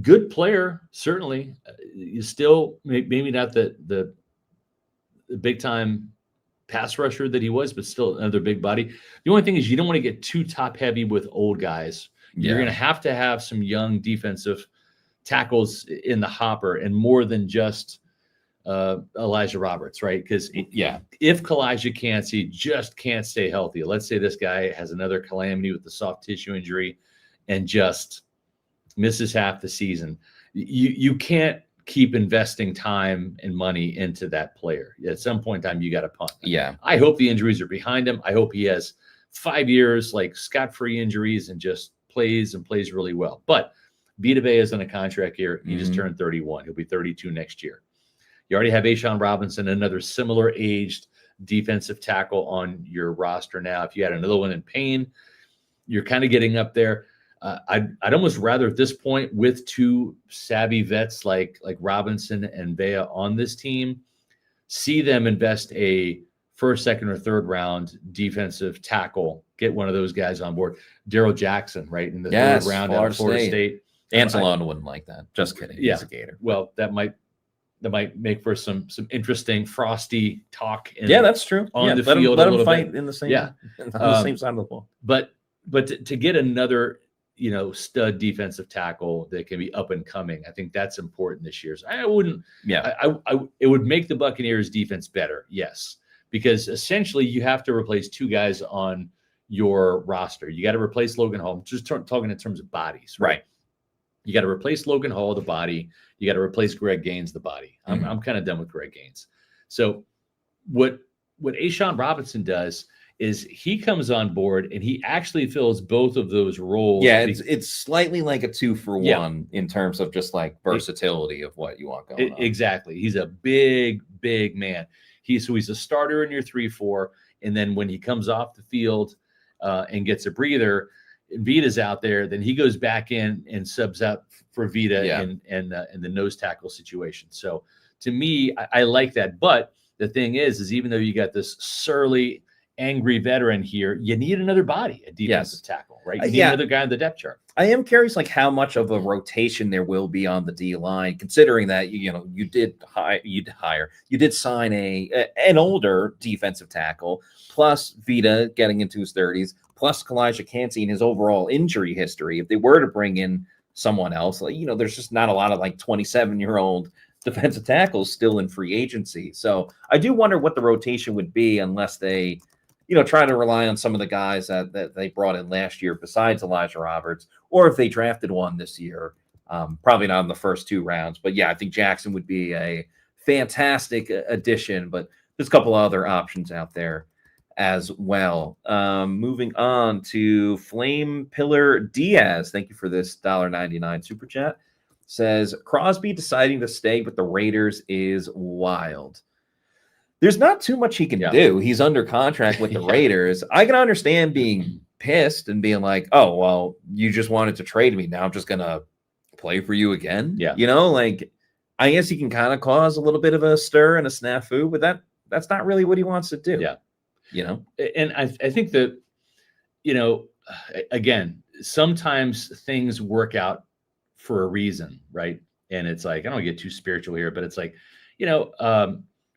Good player, certainly. You still maybe not the big time pass rusher that he was, but still another big body. The only thing is you don't want to get too top heavy with old guys. You're going to have some young defensive tackles in the hopper, and more than just Elijah Roberts, right? Because if Kalijah Kancey just can't stay healthy, let's say this guy has another calamity with the soft tissue injury and just misses half the season, you can't keep investing time and money into that player. At some point in time, you got to punt. Yeah. I hope the injuries are behind him. I hope he has 5 years like scot-free injuries and just plays really well. But Vita Vea is on a contract here. He just turned 31. He'll be 32 next year. You already have Ashawn Robinson, another similar aged defensive tackle on your roster now. If you had another one in Payne, you're kind of getting up there. I'd almost rather at this point, with two savvy vets like Robinson and Vea on this team, see them invest a first, second, or third round defensive tackle, get one of those guys on board. Daryl Jackson, right, in the third round out of Florida State. Anzalone wouldn't like that. Just kidding. Yeah. He's a Gator. Well, that might make for some interesting frosty talk. That's true. On the field, let him fight in the same on the same side of the ball. But to get another stud defensive tackle that can be up and coming, I think that's important this year. So it would make the Buccaneers defense better, yes, because essentially you have to replace two guys on your roster. You got to replace Logan Hall. Just talking in terms of bodies, right? You got to replace Logan Hall, the body. You got to replace Greg Gaines, the body. I'm kind of done with Greg Gaines. So what Ashawn Robinson does is he comes on board and he actually fills both of those roles. Yeah, it's slightly like a 2-for-1 in terms of just like versatility of what you want going on. Exactly. He's a big man. He's a starter in your 3-4, and then when he comes off the field and gets a breather, and Vita's out there, then he goes back in and subs out for Vita in the nose tackle situation. So to me, I like that. But the thing is even though you got this surly, angry veteran here, you need another body, a defensive tackle, right? You need another guy on the depth chart. I am curious, like how much of a rotation there will be on the D line, considering that you did sign an older defensive tackle, plus Vita getting into his 30s, plus Kalijah Kancey and his overall injury history. If they were to bring in someone else. Like, there's just not a lot of like 27-year-old defensive tackles still in free agency. So I do wonder what the rotation would be unless they, try to rely on some of the guys that they brought in last year besides Elijah Roberts, or if they drafted one this year. Probably not in the first 2 rounds, but yeah, I think Jackson would be a fantastic addition, but there's a couple other options out there as well. Moving on to Flame Pillar Diaz. Thank you for this $1.99 super chat. Says Crosby deciding to stay with the Raiders is wild. There's not too much he can do. He's under contract with the Raiders. I can understand being pissed and being like, oh, well, you just wanted to trade me. Now I'm just going to play for you again. Yeah. Like I guess he can kind of cause a little bit of a stir and a snafu, but that's not really what he wants to do. Yeah. And I think that, again, sometimes things work out for a reason, right? And it's like, I don't get too spiritual here, but it's like,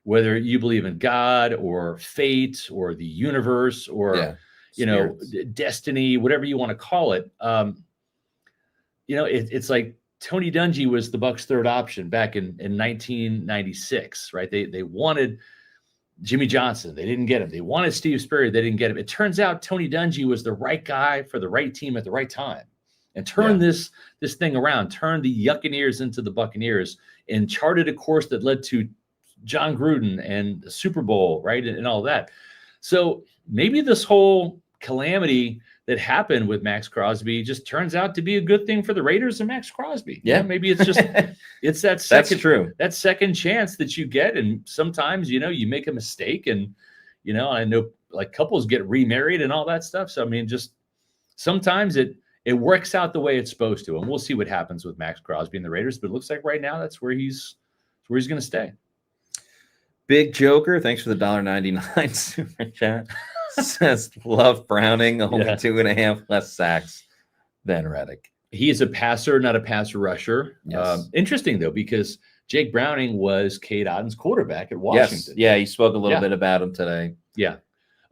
whether you believe in God or fate or the universe or, destiny, whatever you want to call it. It's like Tony Dungy was the Bucs' third option back in 1996, right? They wanted Jimmy Johnson. They didn't get him. They wanted Steve Spurrier. They didn't get him. It turns out Tony Dungy was the right guy for the right team at the right time and turned this thing around, turned the Buccaneers into the Buccaneers and charted a course that led to John Gruden and the Super Bowl, right? And all that. So maybe this whole calamity that happened with Max Crosby just turns out to be a good thing for the Raiders and Max Crosby. Yeah. Maybe it's just, it's that second, that's true. That second chance that you get. And sometimes, you make a mistake and, I know like couples get remarried and all that stuff. So, I mean, just sometimes it works out the way it's supposed to. And we'll see what happens with Max Crosby and the Raiders, but it looks like right now that's where he's going to stay. Big Joker, thanks for the $1.99 super chat. Says love Browning, only 2.5 less sacks than Reddick. He is a passer, not a passer rusher. Yes. Interesting though, because Jake Browning was Cade Otton's quarterback at Washington. Yes. Yeah, he spoke a little bit about him today. Yeah.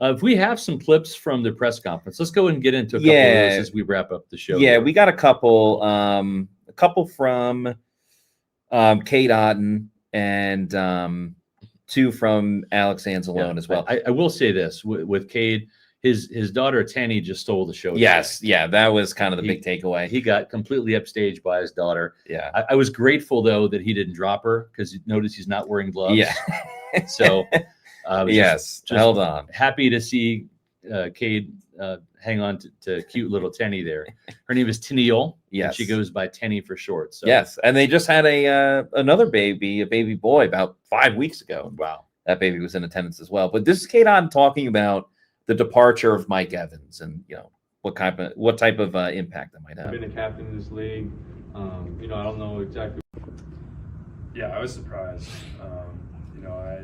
If we have some clips from the press conference, let's go and get into a couple of those as we wrap up the show. Yeah, here. We got a couple from Cade Otton and 2 from Alex Anzalone as well. I will say this with Cade, his daughter Tanny just stole the show. Yes, today. Yeah, that was kind of the big takeaway. He got completely upstaged by his daughter. Yeah, I was grateful though that he didn't drop her because you notice he's not wearing gloves. Yeah, so just held on. Happy to see Cade hang on to cute little Tenny there. Her name is Tennille. Yes, she goes by Tenny for short. So. Yes, and they just had another baby, a baby boy, about 5 weeks ago. Wow, that baby was in attendance as well. But this is Cade Otton talking about the departure of Mike Evans and what type of impact that might have. I've been a captain in this league. I don't know exactly. Yeah, I was surprised. I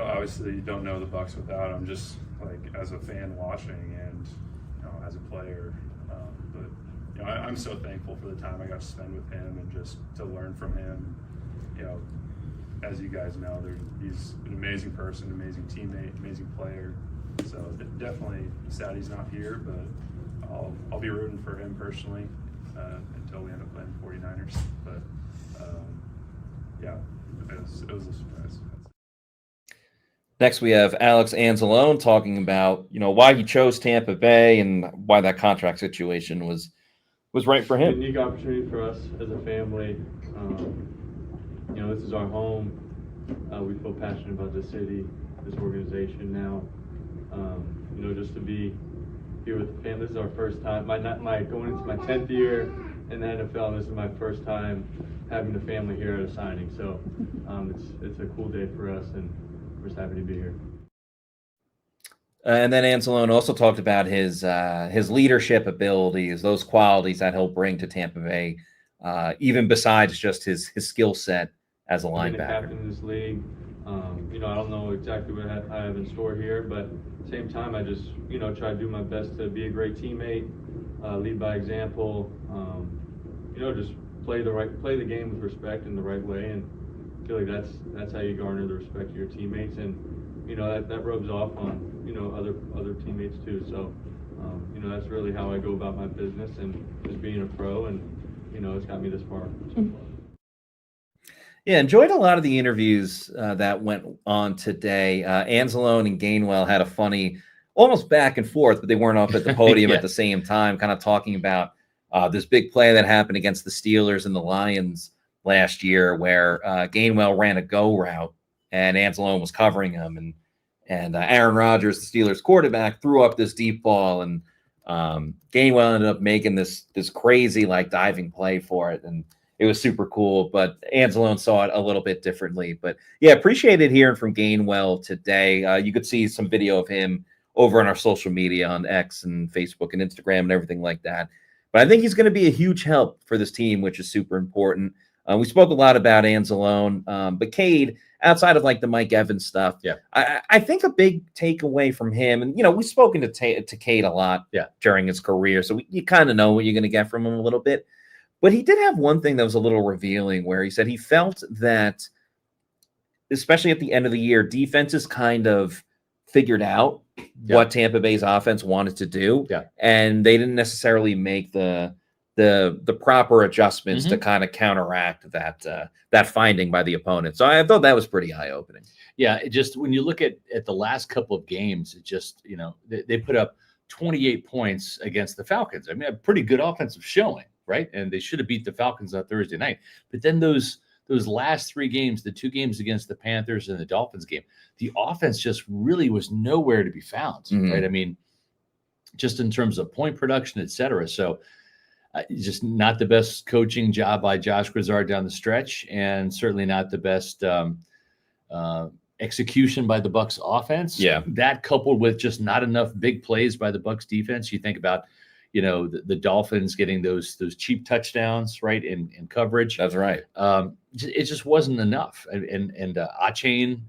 obviously don't know the Bucs without him. Just like as a fan watching and as a player. But I'm so thankful for the time I got to spend with him and just to learn from him. As you guys know, he's an amazing person, amazing teammate, amazing player. So definitely sad he's not here, but I'll be rooting for him personally until we end up playing the 49ers. But it was a surprise. Next, we have Alex Anzalone talking about why he chose Tampa Bay and why that contract situation was right for him. A unique opportunity for us as a family. This is our home. We feel passionate about this city, this organization now. Just to be here with the family. This is our first time. My going into my 10th year in the NFL. And this is my first time having the family here at a signing. So it's a cool day for us, and we're just happy to be here. And then Anzalone also talked about his leadership abilities, those qualities that he'll bring to Tampa Bay, even besides just his skill set as a linebacker. Being a captain in this league, I don't know exactly what I have in store here, but at the same time, I just try to do my best to be a great teammate, lead by example. Just play the game with respect in the right way, and I feel like that's how you garner the respect of your teammates, and that rubs off on other teammates too. So You know, that's really how I go about my business and just being a pro, and you know, it's got me this far. Yeah, enjoyed a lot of the interviews that went on today. Anzalone and Gainwell had a funny, almost back and forth, but they weren't up at the podium Yeah. at the same time, kind of talking about this big play that happened against the Steelers and the Lions last year, where Gainwell ran a go route and Anzalone was covering him, and Aaron Rodgers, the Steelers quarterback, threw up this deep ball, and Gainwell ended up making this crazy like diving play for it, and it was super cool. But Anzalone saw it a little bit differently. But yeah, appreciated hearing from Gainwell today. You could see some video of him over on our social media on X and Facebook and Instagram and everything like that. But I think he's going to be a huge help for this team, which is super important. We spoke a lot about Anzalone, but Cade, outside of like the Mike Evans stuff, yeah, I think a big takeaway from him, and you know, we've spoken to Cade a lot during his career, so you kind of know what you're going to get from him a little bit. But he did have one thing that was a little revealing, where he said he felt that, especially at the end of the year, defenses kind of figured out what Tampa Bay's offense wanted to do, and they didn't necessarily make the proper adjustments to kind of counteract that finding by the opponent. So I thought that was pretty eye-opening. Yeah, it just, when you look at the last couple of games, it just, you know, they put up 28 points against the Falcons. I mean, a pretty good offensive showing, right? And they should have beat the Falcons on Thursday night. But then those last three games, the two games against the Panthers and the Dolphins game, the offense just really was nowhere to be found, right? I mean, just in terms of point production, et cetera. So just not the best coaching job by Josh Grizzard down the stretch, and certainly not the best execution by the Bucs offense. Yeah, that coupled with just not enough big plays by the Bucs defense. You think about, you know, the Dolphins getting those cheap touchdowns, right, in coverage. That's right. It just wasn't enough. And Achane,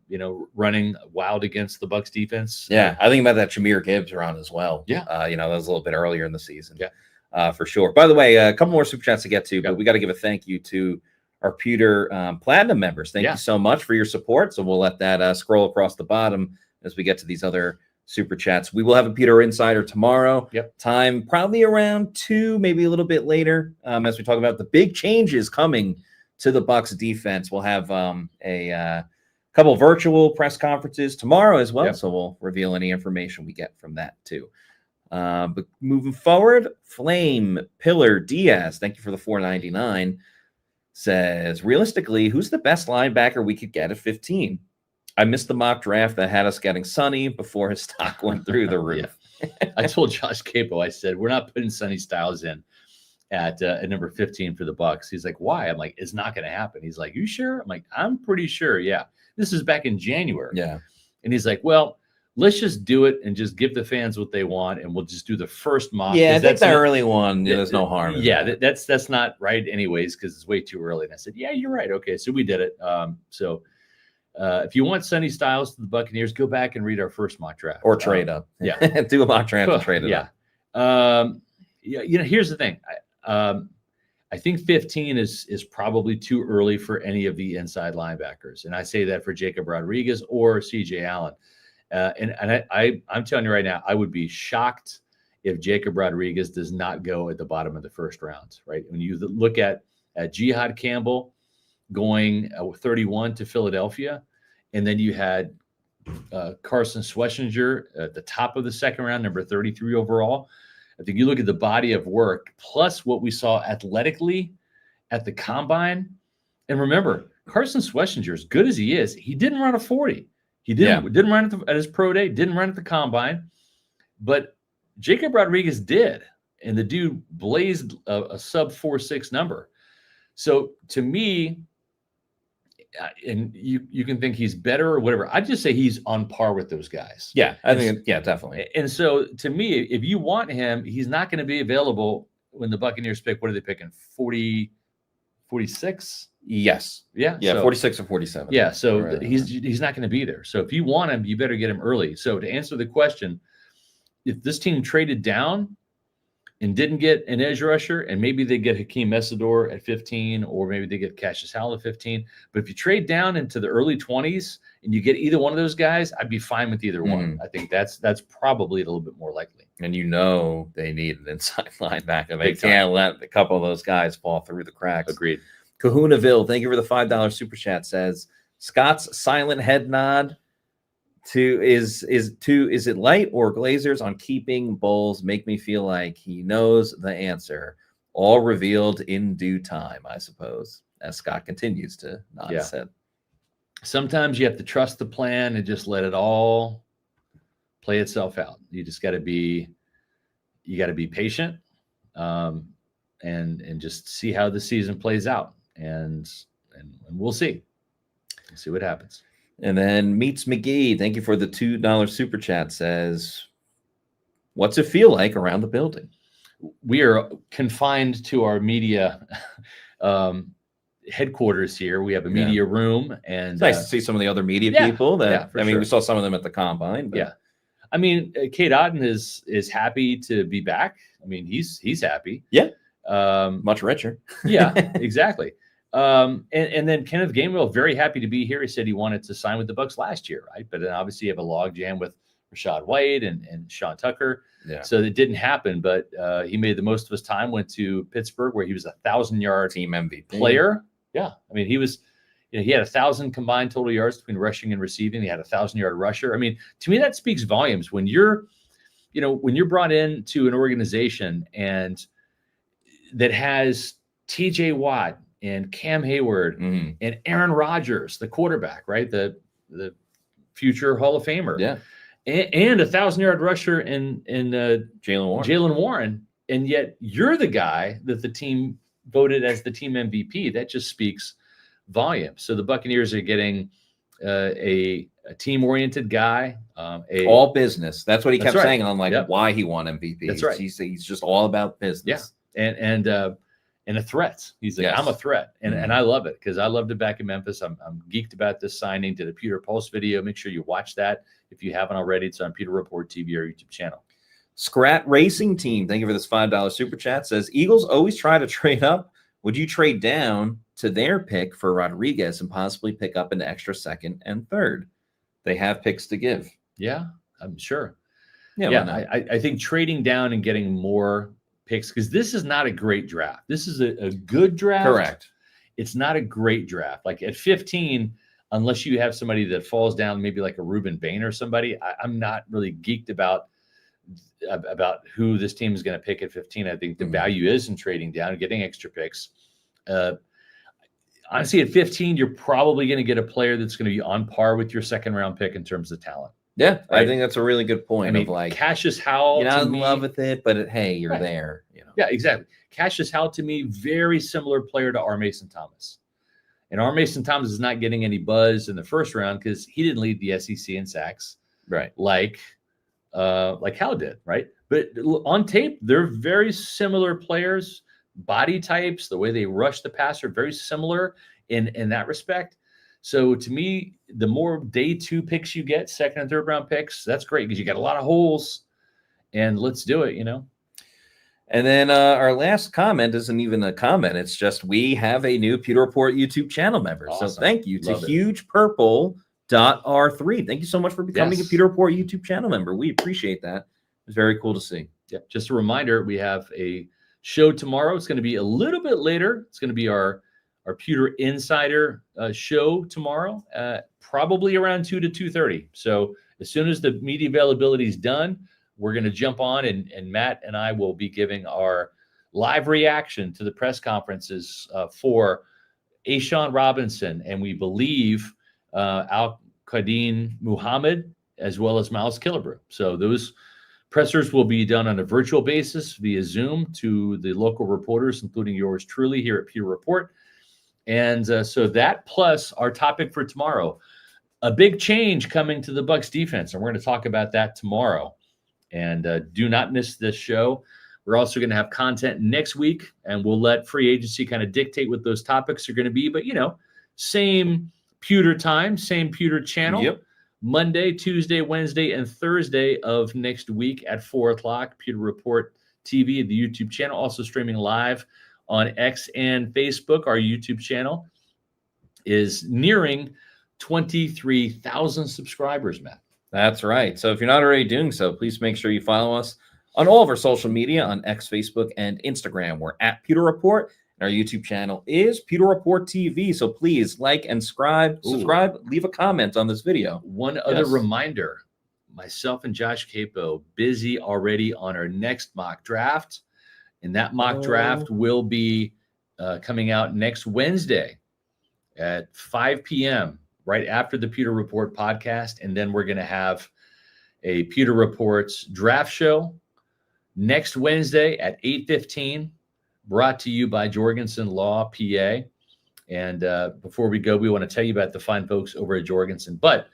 you know, running wild against the Bucs defense. Yeah, I think about that Jahmyr Gibbs run as well. Yeah, you know, that was a little bit earlier in the season. Yeah, for sure. By the way, a couple more super chats to get to, but we got to give a thank you to our Pewter Platinum members. Thank you so much for your support. So we'll let that scroll across the bottom as we get to these other super chats. We will have a Pewter Insider tomorrow. Time probably around 2, maybe a little bit later, as we talk about the big changes coming to the Bucs defense. We'll have a couple virtual press conferences tomorrow as well. So we'll reveal any information we get from that too. But moving forward, Flame Pillar Diaz, thank you for the $4.99, says, realistically, who's the best linebacker we could get at 15? I missed the mock draft that had us getting Sonny before his stock went through the roof. I told Josh Capo, I said, we're not putting Sonny Styles in at number 15 for the Bucs. He's like, why? I'm like, it's not going to happen. He's like, you sure? I'm like, I'm pretty sure. Yeah. This is back in January. Yeah. And he's like, well, let's just do it and just give the fans what they want, and we'll just do the first mock. Yeah, I think the early one, there's no harm. Yeah, that's not right anyways, because it's way too early. And I said, yeah, you're right. Okay, so we did it. If you want Sonny Styles to the Buccaneers, go back and read our first mock draft. Or trade up. Yeah. Do a mock draft and trade it up. You know, here's the thing. I think 15 is probably too early for any of the inside linebackers. And I say that for Jacob Rodriguez or CJ Allen. I'm telling you right now, I would be shocked if Jacob Rodriguez does not go at the bottom of the first round, right? When you look at Jihad Campbell going 31 to Philadelphia, and then you had Carson Schlesinger at the top of the second round, number 33 overall. I think you look at the body of work, plus what we saw athletically at the combine. And remember, Carson Schlesinger, as good as he is, he didn't run a 40. He didn't run at his pro day, didn't run at the combine, but Jacob Rodriguez did, and the dude blazed a sub 4.6 number. So to me, and you can think he's better or whatever, I'd just say he's on par with those guys. Yeah, I think definitely. And so to me, if you want him, he's not going to be available when the Buccaneers pick. What are they picking? 46? Yes. Yeah. So, 46 or 47. Yeah. So he's not going to be there. So if you want him, you better get him early. So to answer the question, if this team traded down, and didn't get an edge rusher, and maybe they get Hakeem Messidor at 15, or maybe they get Cassius Howell at 15. But if you trade down into the early 20s and you get either one of those guys, I'd be fine with either one. I think that's probably a little bit more likely. And they need an inside linebacker. They can't let a couple of those guys fall through the cracks. Agreed. Kahunaville, thank you for the $5 super chat, says Scott's silent head nod is it light or Glazers on keeping Bowles make me feel like he knows the answer, all revealed in due time, I suppose, as Scott continues to nod his head. Sometimes you have to trust the plan and just let it all play itself out. You just got to be patient, and just see how the season plays out, and we'll see. We'll see what happens. And then Meets McGee, thank you for the $2 super chat, says, what's it feel like around the building? We are confined to our media headquarters here. We have a media room, and it's nice to see some of the other media people we saw some of them at the combine. But. I mean, Cade Otton is happy to be back. I mean, he's happy. Yeah. Much richer. Yeah, exactly. And then Kenneth Gainwell, very happy to be here. He said he wanted to sign with the Bucs last year, right? But then obviously you have a log jam with Rashad White and Sean Tucker. Yeah. So it didn't happen, but he made the most of his time, went to Pittsburgh where he was 1,000-yard team MVP player. Yeah. I mean, he was, he had 1,000 combined total yards between rushing and receiving. He had a 1,000-yard rusher. I mean, to me, that speaks volumes when you're brought into an organization and that has TJ Watt and Cam Hayward and Aaron Rodgers, the quarterback, right? The future Hall of Famer. Yeah. And a 1,000-yard rusher in Jalen Warren. And yet you're the guy that the team voted as the team MVP. That just speaks volume. So the Buccaneers are getting a team-oriented guy. All business. That's what he kept saying on why he won MVP. That's right. He's just all about business. Yeah. And a threat. He's like, I'm a threat. And I love it because I loved it back in Memphis. I'm geeked about this signing. Did a Pewter Pulse video. Make sure you watch that. If you haven't already, it's on Pewter Report TV or YouTube channel. Scrat Racing Team, thank you for this $5 super chat, says Eagles always try to trade up. Would you trade down to their pick for Rodriguez and possibly pick up an extra second and third? They have picks to give. Yeah, I'm sure. Yeah, I think trading down and getting more picks, because this is not a great draft. This is a good draft. Correct. It's not a great draft. Like at 15, unless you have somebody that falls down, maybe like a Reuben Bain or somebody, I'm not really geeked about who this team is going to pick at 15. I think the value is in trading down and getting extra picks. Honestly, at 15, you're probably going to get a player that's going to be on par with your second round pick in terms of talent. Yeah, right? I think that's a really good point. I mean, of Cassius Howell. You're not in love with it, but hey, you're there. Yeah, exactly. Cassius Howell, to me, very similar player to R. Mason Thomas. And R. Mason Thomas is not getting any buzz in the first round because he didn't lead the SEC in sacks, right? Like Howell did, right? But on tape, they're very similar players. Body types, the way they rush the passer, very similar in that respect. So to me, the more day 2 picks you get, second and third round picks, that's great because you got a lot of holes, and let's do it, And then our last comment isn't even a comment. It's just we have a new Pewter Report YouTube channel member. Awesome. So thank you to HugePurple.R3. Thank you so much for becoming a Pewter Report YouTube channel member. We appreciate that. It's very cool to see. Yeah. Just a reminder, we have a show tomorrow. It's going to be a little bit later. It's going to be our Pewter Insider show tomorrow, probably around 2 to 2:30. So as soon as the media availability is done, we're going to jump on, and Matt and I will be giving our live reaction to the press conferences for A'Shawn Robinson, and we believe Al-Qadim Muhammad, as well as Miles Killebrew. So those pressers will be done on a virtual basis via Zoom to the local reporters, including yours truly here at Pewter Report. And so that plus our topic for tomorrow, a big change coming to the Bucs defense, and we're going to talk about that tomorrow. And do not miss this show. We're also going to have content next week, and we'll let free agency kind of dictate what those topics are going to be. But, same Pewter time, same Pewter channel. Yep. Monday, Tuesday, Wednesday, and Thursday of next week at 4 o'clock, Pewter Report TV, the YouTube channel, also streaming live on X and Facebook. Our YouTube channel is nearing 23,000 subscribers, Matt. That's right. So if you're not already doing so, please make sure you follow us on all of our social media on X, Facebook, and Instagram. We're at Pewter Report, and our YouTube channel is Pewter Report TV. So please like and subscribe, leave a comment on this video. One other reminder, myself and Josh Capo busy already on our next mock draft, and that mock draft will be coming out next Wednesday at 5 p.m., right after the Pewter Report podcast. And then we're going to have a Pewter Reports draft show next Wednesday at 8:15, brought to you by Jorgensen Law, PA. And before we go, we want to tell you about the fine folks over at Jorgensen. But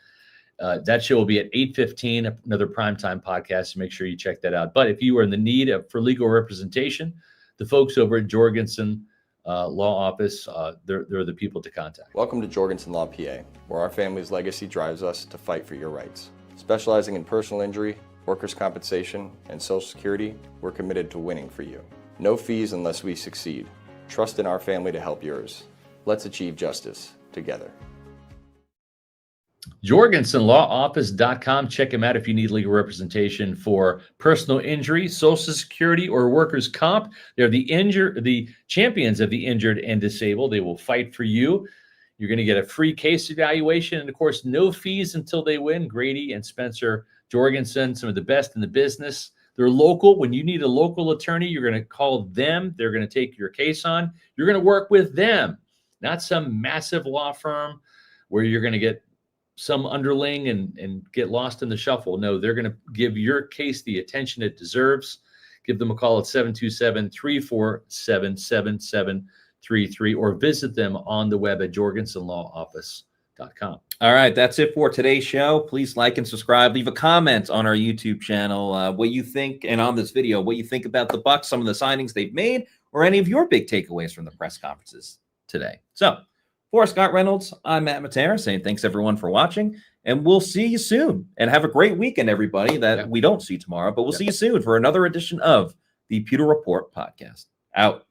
that show will be at 8:15, another primetime podcast, so make sure you check that out. But if you are in the need for legal representation, the folks over at Jorgensen Law Office, they're the people to contact. Welcome to Jorgensen Law, PA, where our family's legacy drives us to fight for your rights. Specializing in personal injury, workers' compensation, and Social Security, we're committed to winning for you. No fees unless we succeed. Trust in our family to help yours. Let's achieve justice together. JorgensenLawOffice.com. Check him out if you need legal representation for personal injury, Social Security, or workers' comp. They're the champions of the injured and disabled. They will fight for you. You're going to get a free case evaluation, and of course, no fees until they win. Grady and Spencer Jorgensen, some of the best in the business. They're local. When you need a local attorney, you're going to call them. They're going to take your case on. You're going to work with them, not some massive law firm where you're going to get some underling and get lost in the shuffle. No, they're going to give your case the attention it deserves. Give them a call at 727-347-7733 or visit them on the web at jorgensenlawoffice.com. All right, that's it for today's show. Please like and subscribe. Leave a comment on our YouTube channel, what you think, and on this video, what you think about the Bucs, some of the signings they've made, or any of your big takeaways from the press conferences today. So, for Scott Reynolds, I'm Matt Matera saying thanks everyone for watching, and we'll see you soon. And have a great weekend, everybody, that we don't see tomorrow, but we'll see you soon for another edition of the Pewter Report podcast. Out.